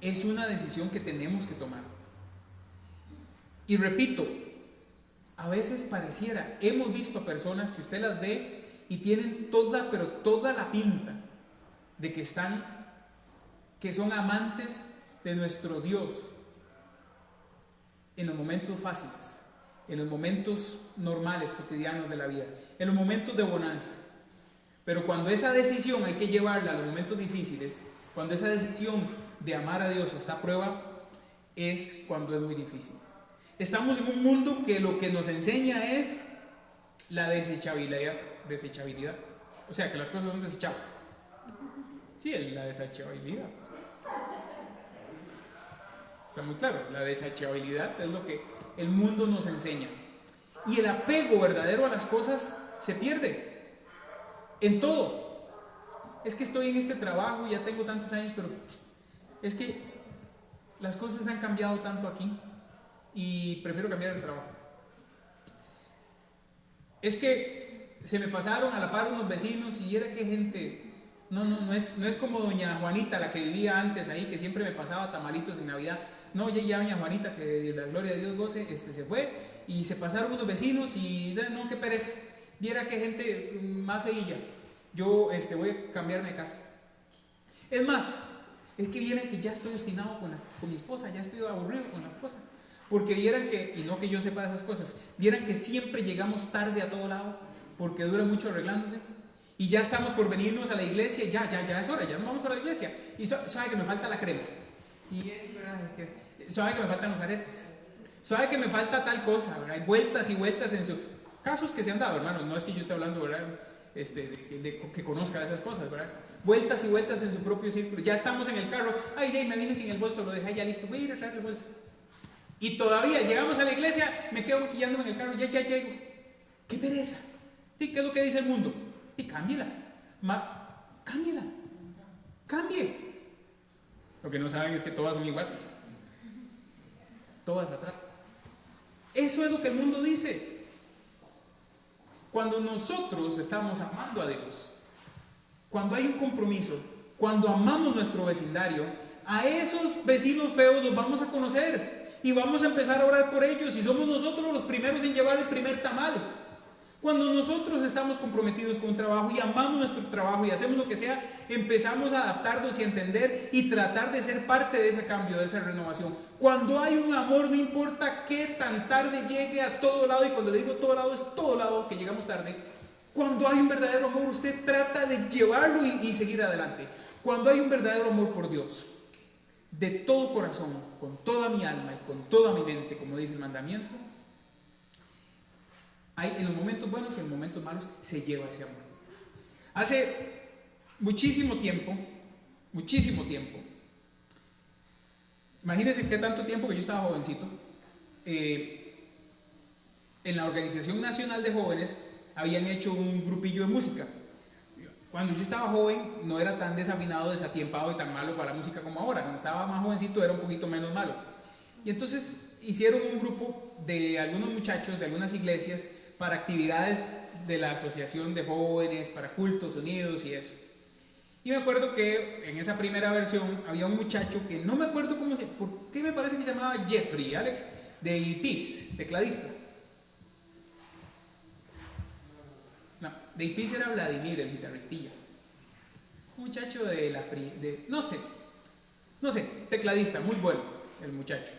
Es una decisión que tenemos que tomar. Y repito, a veces pareciera, hemos visto personas que usted las ve y tienen toda la pinta de que son amantes de nuestro Dios. En los momentos fáciles, en los momentos normales, cotidianos de la vida, en los momentos de bonanza. Pero cuando esa decisión hay que llevarla a los momentos difíciles, cuando esa decisión de amar a Dios está a prueba, es cuando es muy difícil. Estamos en un mundo que lo que nos enseña es la desechabilidad. O sea, que las cosas son desechables. Sí, la desechabilidad. Está muy claro, la desechabilidad es lo que el mundo nos enseña. Y el apego verdadero a las cosas se pierde. En todo. Es que estoy en este trabajo, ya tengo tantos años, pero es que las cosas han cambiado tanto aquí y prefiero cambiar de trabajo. Es que se me pasaron a la par unos vecinos y era que gente... No es como doña Juanita, la que vivía antes ahí, que siempre me pasaba tamalitos en Navidad. No, ya doña Juanita, que la gloria de Dios goce, se fue y se pasaron unos vecinos y no, qué pereza. Viera que gente más feilla. Yo voy a cambiarme de casa. Es más, es que vieran que ya estoy obstinado con mi esposa, ya estoy aburrido con la esposa. Porque vieran que, y no que yo sepa de esas cosas, vieran que siempre llegamos tarde a todo lado, porque dura mucho arreglándose. Y ya estamos por venirnos a la iglesia, ya es hora, ya nos vamos para la iglesia. Y sabe que me falta la crema. Y es verdad, sabe que me faltan los aretes. Sabe que me falta tal cosa, ¿verdad? Hay vueltas y vueltas en su... Casos que se han dado, hermanos, no es que yo esté hablando, ¿verdad? De que conozca esas cosas, ¿verdad? Vueltas y vueltas en su propio círculo. Ya estamos en el carro, ay, me vine sin el bolso, lo dejé ya listo, voy a ir a traer el bolso. Y todavía llegamos a la iglesia, me quedo maquillándome en el carro, ya llego. ¡Qué pereza! ¿Sí? ¿Qué es lo que dice el mundo? Y cámbiela. Cámbiela. Cambie. Lo que no saben es que todas son iguales. Todas atrás. Eso es lo que el mundo dice. Cuando nosotros estamos amando a Dios, cuando hay un compromiso, cuando amamos nuestro vecindario, a esos vecinos feos los vamos a conocer y vamos a empezar a orar por ellos y somos nosotros los primeros en llevar el primer tamal. Cuando nosotros estamos comprometidos con un trabajo y amamos nuestro trabajo y hacemos lo que sea, empezamos a adaptarnos y a entender y tratar de ser parte de ese cambio, de esa renovación. Cuando hay un amor, no importa qué tan tarde llegue a todo lado, y cuando le digo todo lado, es todo lado que llegamos tarde. Cuando hay un verdadero amor, usted trata de llevarlo y seguir adelante. Cuando hay un verdadero amor por Dios, de todo corazón, con toda mi alma y con toda mi mente, como dice el mandamiento, en los momentos buenos y en los momentos malos se lleva ese amor. Hace muchísimo tiempo, imagínense qué tanto tiempo que yo estaba jovencito, en la Organización Nacional de Jóvenes habían hecho un grupillo de música. Cuando yo estaba joven no era tan desafinado, desatiempado y tan malo para la música como ahora. Cuando estaba más jovencito era un poquito menos malo. Y entonces hicieron un grupo de algunos muchachos de algunas iglesias para actividades de la asociación de jóvenes, para cultos unidos y eso. Y me acuerdo que en esa primera versión había un muchacho que no me acuerdo por qué me parece que se llamaba Jeffrey, Alex, de IPIS, tecladista. No, de IPIS era Vladimir, el guitarristilla. Un muchacho no sé, tecladista, muy bueno el muchacho.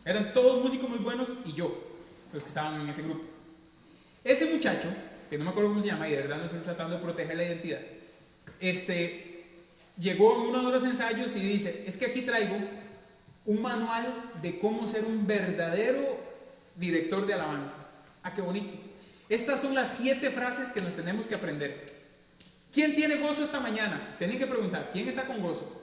Eran todos músicos muy buenos y yo, los que estaban en ese grupo. Ese muchacho, que no me acuerdo cómo se llama y de verdad no estoy tratando de proteger la identidad, llegó a uno de los ensayos y dice, es que aquí traigo un manual de cómo ser un verdadero director de alabanza. Ah, qué bonito. Estas son las 7 frases que nos tenemos que aprender. ¿Quién tiene gozo esta mañana? Tienen que preguntar, ¿quién está con gozo?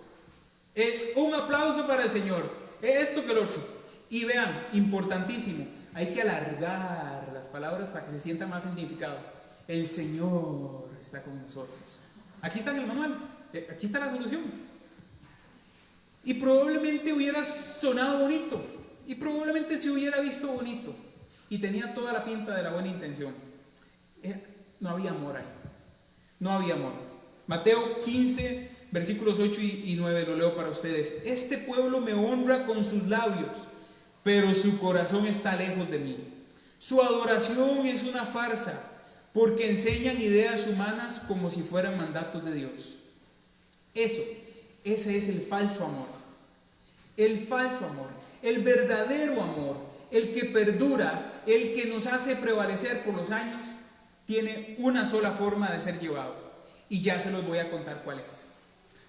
Un aplauso para el Señor. Esto que el otro. Y vean, importantísimo, hay que alargar las palabras para que se sienta más significado. El Señor está con nosotros. Aquí está en el manual, aquí está la solución. Y probablemente hubiera sonado bonito, y probablemente se hubiera visto bonito, y tenía toda la pinta de la buena intención. No había amor ahí, no había amor. Mateo 15, versículos 8 y 9, lo leo para ustedes. Este pueblo me honra con sus labios, pero su corazón está lejos de mí. Su adoración es una farsa, porque enseñan ideas humanas como si fueran mandatos de Dios. Ese es el falso amor. El falso amor, el verdadero amor, el que perdura, el que nos hace prevalecer por los años, tiene una sola forma de ser llevado. Y ya se los voy a contar cuál es.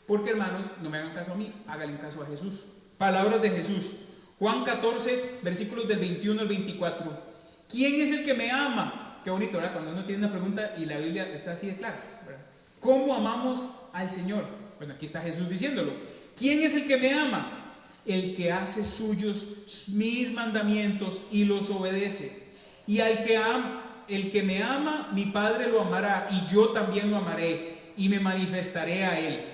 Porque, hermanos, no me hagan caso a mí, háganle caso a Jesús. Palabras de Jesús. Juan 14, versículos del 21 al 24. ¿Quién es el que me ama? Qué bonito, ¿verdad? Cuando uno tiene una pregunta y la Biblia está así de clara, ¿verdad? ¿Cómo amamos al Señor? Bueno, aquí está Jesús diciéndolo. ¿Quién es el que me ama? El que hace suyos mis mandamientos y los obedece. Y al que el que me ama, mi Padre lo amará, y yo también lo amaré, y me manifestaré a él.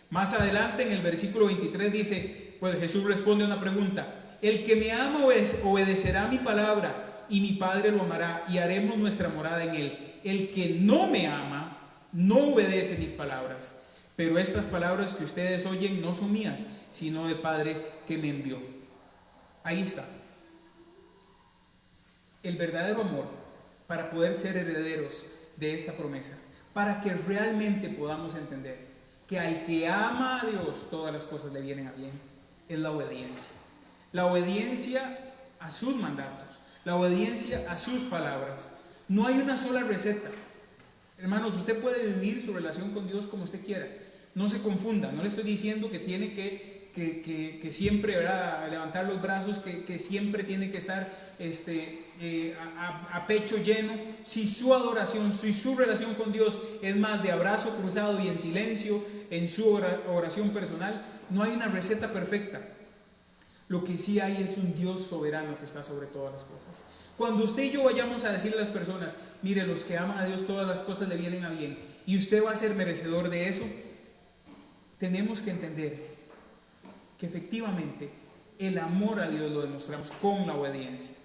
Más adelante en el versículo 23 dice, pues Jesús responde a una pregunta: el que me ama obedecerá mi palabra, y mi Padre lo amará, y haremos nuestra morada en él. El que no me ama, no obedece mis palabras. Pero estas palabras que ustedes oyen no son mías, sino del Padre que me envió. Ahí está. El verdadero amor para poder ser herederos de esta promesa, para que realmente podamos entender que al que ama a Dios todas las cosas le vienen a bien, es la obediencia. La obediencia a sus mandatos, la obediencia a sus palabras. No hay una sola receta. Hermanos, usted puede vivir su relación con Dios como usted quiera. No se confunda, no le estoy diciendo que tiene que siempre, ¿verdad?, levantar los brazos, que siempre tiene que estar a pecho lleno. Si su adoración, si su relación con Dios es más de abrazo cruzado y en silencio, en su oración personal, no hay una receta perfecta. Lo que sí hay es un Dios soberano que está sobre todas las cosas. Cuando usted y yo vayamos a decirle a las personas: mire, los que aman a Dios todas las cosas le vienen a bien, y usted va a ser merecedor de eso, tenemos que entender que efectivamente el amor a Dios lo demostramos con la obediencia.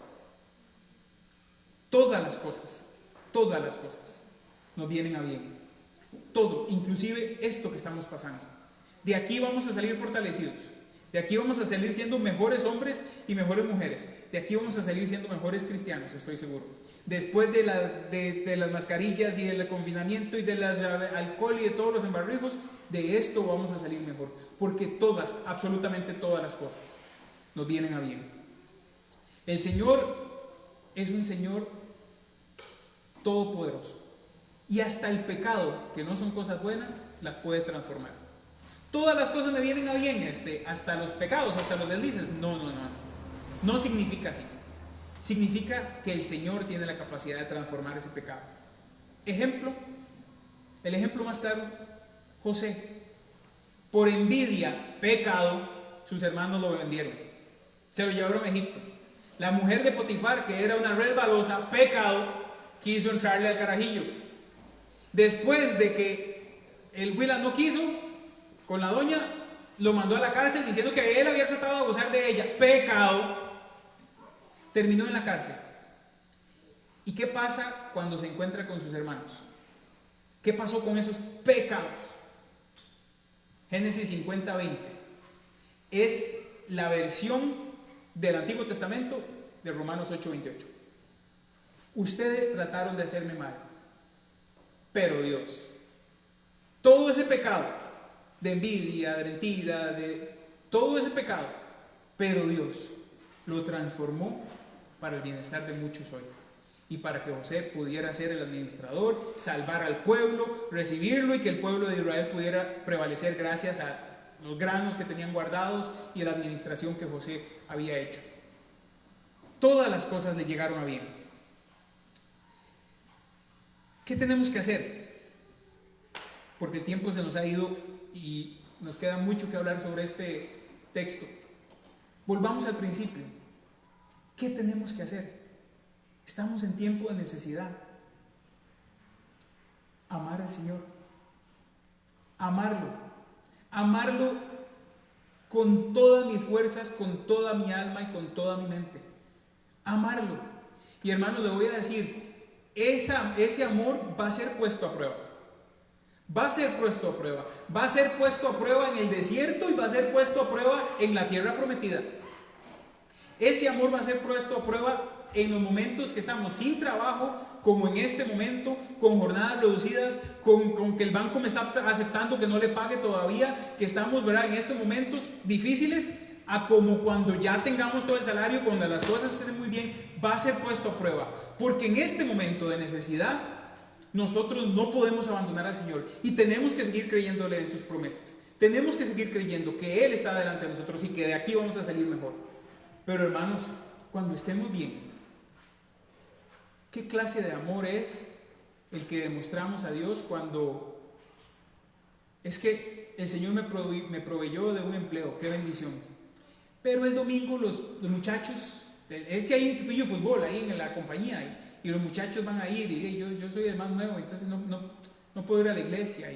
Todas las cosas nos vienen a bien. Todo, inclusive esto que estamos pasando. De aquí vamos a salir fortalecidos. De aquí vamos a salir siendo mejores hombres y mejores mujeres. De aquí vamos a salir siendo mejores cristianos, estoy seguro. Después de las mascarillas y del confinamiento y del alcohol y de todos los embarrijos, de esto vamos a salir mejor. Porque todas, absolutamente todas las cosas nos vienen a bien. El Señor es un Señor todopoderoso. Y hasta el pecado, que no son cosas buenas, las puede transformar. Todas las cosas me vienen a bien, hasta los pecados, hasta los deslices. No significa así. Significa que el Señor tiene la capacidad de transformar ese pecado. El ejemplo más claro: José. Por envidia, pecado, sus hermanos lo vendieron, se lo llevaron a Egipto. La mujer de Potifar, que era una resbalosa, pecado, quiso entrarle al carajillo. Después de que el Huila no quiso con la doña, lo mandó a la cárcel diciendo que él había tratado de abusar de ella. Pecado. Terminó en la cárcel. ¿Y qué pasa cuando se encuentra con sus hermanos? ¿Qué pasó con esos pecados? Génesis 50:20 es la versión del Antiguo Testamento de Romanos 8:28. Ustedes trataron de hacerme mal, pero Dios, todo ese pecado de envidia, de mentira, de todo ese pecado, pero Dios lo transformó para el bienestar de muchos hoy, y para que José pudiera ser el administrador, salvar al pueblo, recibirlo, y que el pueblo de Israel pudiera prevalecer gracias a los granos que tenían guardados y a la administración que José había hecho. Todas las cosas le llegaron a bien. ¿Qué tenemos que hacer? Porque el tiempo se nos ha ido y nos queda mucho que hablar sobre este texto. Volvamos al principio. ¿Qué tenemos que hacer? Estamos en tiempo de necesidad. Amar al Señor. Amarlo con todas mis fuerzas, con toda mi alma y con toda mi mente. Amarlo. Y hermanos, le voy a decir, ese amor va a ser puesto a prueba. Va a ser puesto a prueba. Va a ser puesto a prueba en el desierto y va a ser puesto a prueba en la tierra prometida. Ese amor va a ser puesto a prueba en los momentos que estamos sin trabajo, como en este momento, con jornadas reducidas, con que el banco me está aceptando que no le pague todavía, que estamos, ¿verdad?, en estos momentos difíciles, a como cuando ya tengamos todo el salario, cuando las cosas estén muy bien, va a ser puesto a prueba. Porque en este momento de necesidad, nosotros no podemos abandonar al Señor y tenemos que seguir creyéndole en sus promesas. Tenemos que seguir creyendo que Él está delante de nosotros y que de aquí vamos a salir mejor. Pero hermanos, cuando estemos bien, ¿qué clase de amor es el que demostramos a Dios cuando es que el Señor me proveyó de un empleo? ¡Qué bendición! Pero el domingo los muchachos, es que hay un equipo de fútbol ahí en la compañía y los muchachos van a ir, y yo soy el más nuevo, entonces no puedo ir a la iglesia.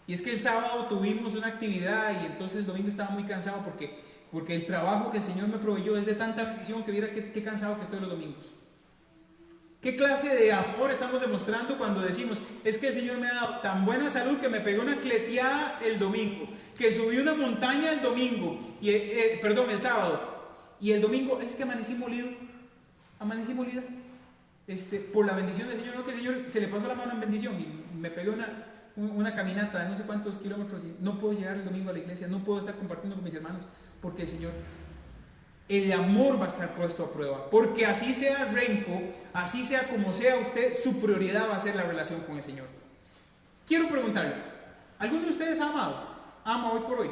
Y es que el sábado tuvimos una actividad y entonces el domingo estaba muy cansado porque el trabajo que el Señor me proveyó es de tanta bendición que viera qué cansado que estoy los domingos. ¿Qué clase de amor estamos demostrando cuando decimos, es que el Señor me ha dado tan buena salud que me pegó una cleteada el domingo, que subí una montaña el domingo, el sábado, y el domingo es que amanecí molida, por la bendición del Señor, no, que el Señor se le pasó la mano en bendición y me pegó una caminata de no sé cuántos kilómetros y no puedo llegar el domingo a la iglesia, no puedo estar compartiendo con mis hermanos, porque el Señor, el amor va a estar puesto a prueba, porque así sea Renco, así sea como sea usted, su prioridad va a ser la relación con el Señor. Quiero preguntarle, ¿alguno de ustedes ha amado? ¿Ama hoy por hoy?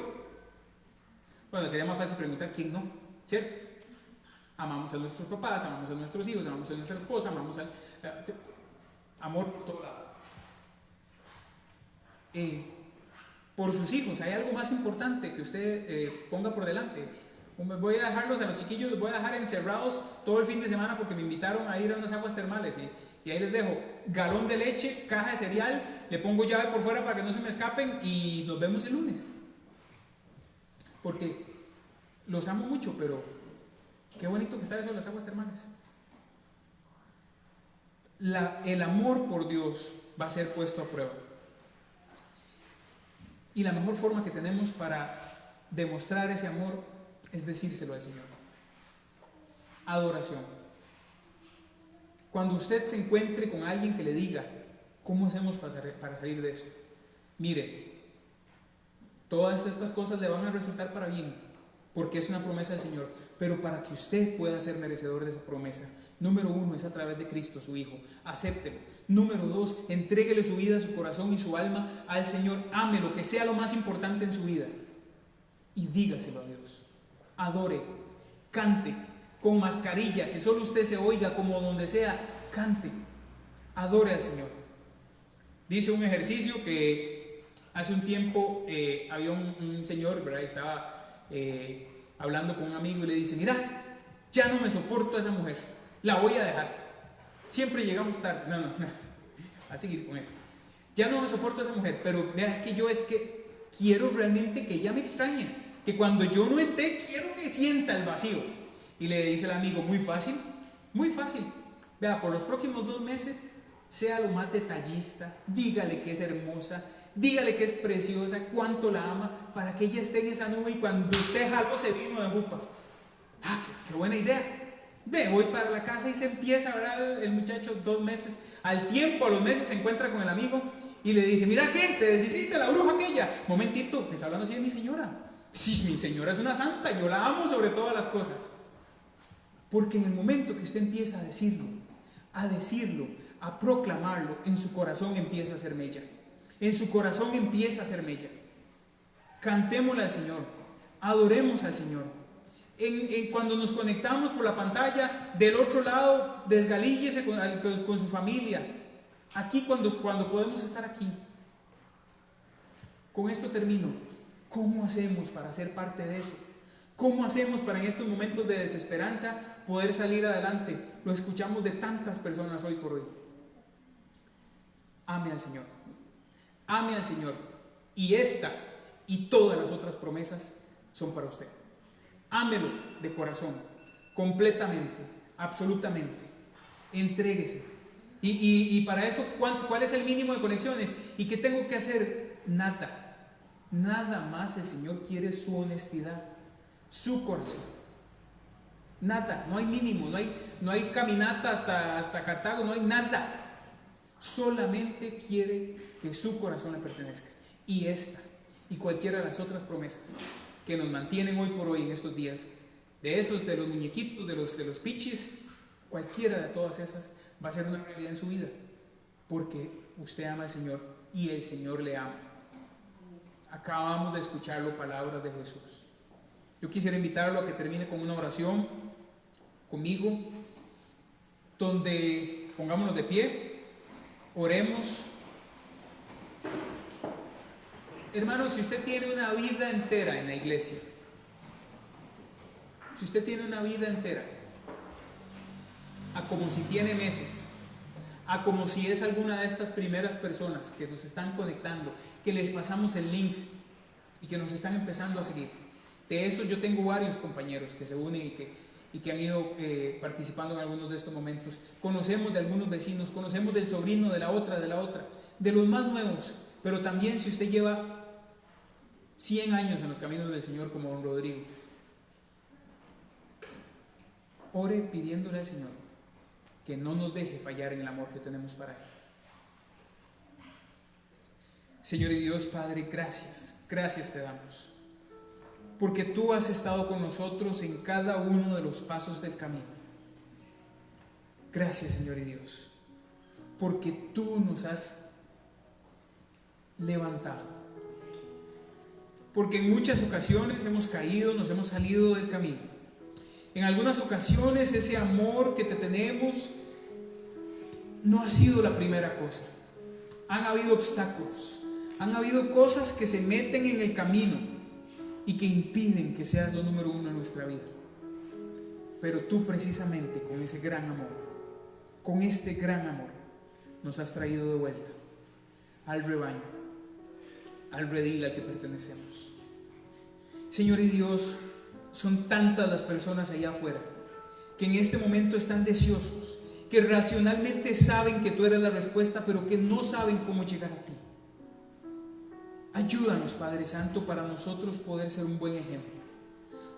Bueno, sería más fácil preguntar quién no, ¿cierto? Amamos a nuestros papás, amamos a nuestros hijos, amamos a nuestra esposa, amamos al amor por todo lado. Por sus hijos, ¿hay algo más importante que usted ponga por delante? Voy a dejarlos a los chiquillos, los voy a dejar encerrados todo el fin de semana porque me invitaron a ir a unas aguas termales y ahí les dejo galón de leche, caja de cereal, le pongo llave por fuera para que no se me escapen y nos vemos el lunes. Porque los amo mucho, pero qué bonito que está eso de las aguas termales. El amor por Dios va a ser puesto a prueba. Y la mejor forma que tenemos para demostrar ese amor es decírselo al Señor. Adoración. Cuando usted se encuentre con alguien que le diga, ¿cómo hacemos para salir de esto? Mire, todas estas cosas le van a resultar para bien, porque es una promesa del Señor, pero para que usted pueda ser merecedor de esa promesa, número 1 es a través de Cristo, su Hijo. Acéptelo. Número 2, entréguele su vida, su corazón y su alma al Señor. Ámelo, que sea lo más importante en su vida. Y dígaselo a Dios. Adore, cante, con mascarilla, que solo usted se oiga como donde sea, cante. Adore al Señor. Dice un ejercicio que hace un tiempo había un señor, ¿verdad? Estaba hablando con un amigo y le dice, mira, ya no me soporto a esa mujer, la voy a dejar. Siempre llegamos tarde. No, a seguir con eso. Ya no me soporto a esa mujer, pero vea, es que quiero realmente que ella me extrañe, que cuando yo no esté, quiero que sienta el vacío. Y le dice el amigo, muy fácil. Vea, por los próximos 2 meses, sea lo más detallista, dígale que es hermosa, dígale que es preciosa, cuánto la ama, para que ella esté en esa nube y cuando usted jaló se vino de jupa. Qué buena idea. Ve, voy para la casa y se empieza a ver el muchacho 2 meses. Al tiempo, a los meses, se encuentra con el amigo y le dice, mira, ¿qué? ¿Te deshiciste de la bruja aquella? Momentito, que está hablando así de mi señora. Sí, mi señora es una santa, yo la amo sobre todas las cosas. Porque en el momento que usted empieza a decirlo, a proclamarlo, en su corazón empieza a hacer mella. Cantémosle al Señor, adoremos al Señor. Cuando nos conectamos por la pantalla, del otro lado, desgalíllese con su familia. Aquí, cuando podemos estar aquí. Con esto termino. ¿Cómo hacemos para ser parte de eso? ¿Cómo hacemos para en estos momentos de desesperanza poder salir adelante? Lo escuchamos de tantas personas hoy por hoy. Ame al Señor. Ame al Señor. Y esta y todas las otras promesas son para usted. Ámelo de corazón, completamente, absolutamente. Entréguese. Y para eso, ¿cuál es el mínimo de conexiones? ¿Y qué tengo que hacer? Nada más el Señor quiere su honestidad, su corazón. Nada, no hay mínimo, no hay caminata hasta Cartago, no hay nada. Solamente quiere que su corazón le pertenezca. Y esta, y cualquiera de las otras promesas que nos mantienen hoy por hoy en estos días, de los muñequitos, de los pichis, cualquiera de todas esas va a ser una realidad en su vida, porque usted ama al Señor y el Señor le ama. Acabamos de escuchar las palabras de Jesús. Yo quisiera invitarlo a que termine con una oración conmigo, donde pongámonos de pie, oremos. Hermanos, si usted tiene una vida entera en la iglesia, a como si tiene meses, a como si es alguna de estas primeras personas que nos están conectando, que les pasamos el link y que nos están empezando a seguir. De eso yo tengo varios compañeros que se unen y que han ido participando en algunos de estos momentos. Conocemos de algunos vecinos, conocemos del sobrino de la otra, de los más nuevos, pero también si usted lleva 100 años en los caminos del Señor como don Rodrigo, ore pidiéndole al Señor que no nos deje fallar en el amor que tenemos para Él. Señor y Dios Padre, gracias te damos, porque tú has estado con nosotros en cada uno de los pasos del camino. Gracias, Señor y Dios, porque tú nos has levantado, porque en muchas ocasiones hemos caído, nos hemos salido del camino. En algunas ocasiones ese amor que te tenemos no ha sido la primera cosa. Han habido obstáculos, han habido cosas que se meten en el camino y que impiden que seas lo número uno en nuestra vida. Pero tú precisamente con ese gran amor, con este gran amor, nos has traído de vuelta al rebaño, al redil al que pertenecemos. Señor y Dios, son tantas las personas allá afuera que en este momento están deseosos, que racionalmente saben que tú eres la respuesta, pero que no saben cómo llegar a ti. Ayúdanos, Padre Santo, para nosotros poder ser un buen ejemplo,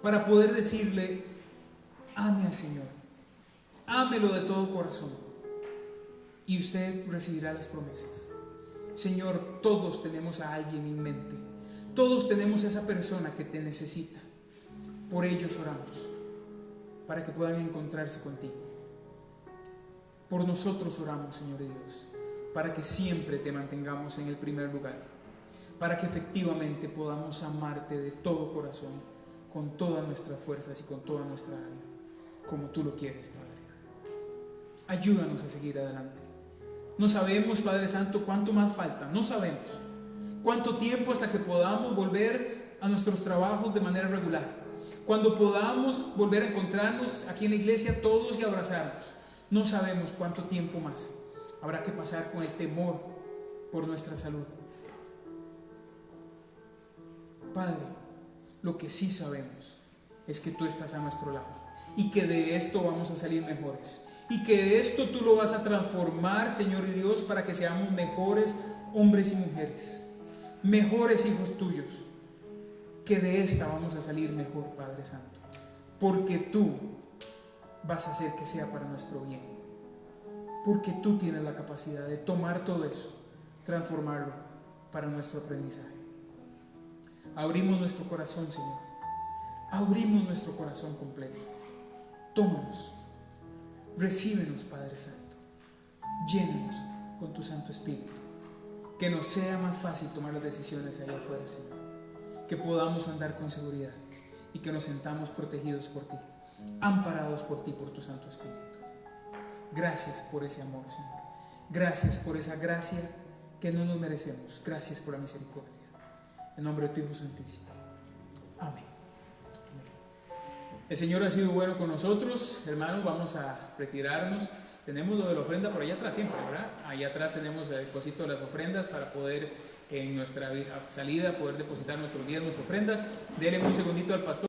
para poder decirle: ame al Señor, ámelo de todo corazón, y usted recibirá las promesas. Señor, todos tenemos a alguien en mente, todos tenemos a esa persona que te necesita. Por ellos oramos, para que puedan encontrarse contigo. Por nosotros oramos, Señor Dios, para que siempre te mantengamos en el primer lugar, para que efectivamente podamos amarte de todo corazón, con todas nuestras fuerzas y con toda nuestra alma, como tú lo quieres, Padre. Ayúdanos a seguir adelante. No sabemos, Padre Santo, cuánto más falta, no sabemos cuánto tiempo hasta que podamos volver a nuestros trabajos de manera regular, cuando podamos volver a encontrarnos aquí en la iglesia todos y abrazarnos. No sabemos cuánto tiempo más habrá que pasar con el temor por nuestra salud. Padre, lo que sí sabemos es que tú estás a nuestro lado y que de esto vamos a salir mejores, y que de esto tú lo vas a transformar, Señor y Dios, para que seamos mejores hombres y mujeres, mejores hijos tuyos, que de esta vamos a salir mejor, Padre Santo, porque tú vas a hacer que sea para nuestro bien, porque tú tienes la capacidad de tomar todo eso, transformarlo para nuestro aprendizaje. Abrimos nuestro corazón, Señor, abrimos nuestro corazón completo. Tómanos, recíbenos, Padre Santo, llénanos con tu Santo Espíritu, que nos sea más fácil tomar las decisiones allá afuera, Señor, que podamos andar con seguridad y que nos sentamos protegidos por ti, amparados por ti, por tu Santo Espíritu. Gracias por ese amor, Señor. Gracias por esa gracia que no nos merecemos. Gracias por la misericordia. En nombre de tu Hijo Santísimo. Amén. El Señor ha sido bueno con nosotros. Hermanos, vamos a retirarnos. Tenemos lo de la ofrenda por allá atrás siempre, ¿verdad? Allá atrás tenemos el cosito de las ofrendas para poder en nuestra salida poder depositar nuestros diezmos, ofrendas. Denle un segundito al pastor.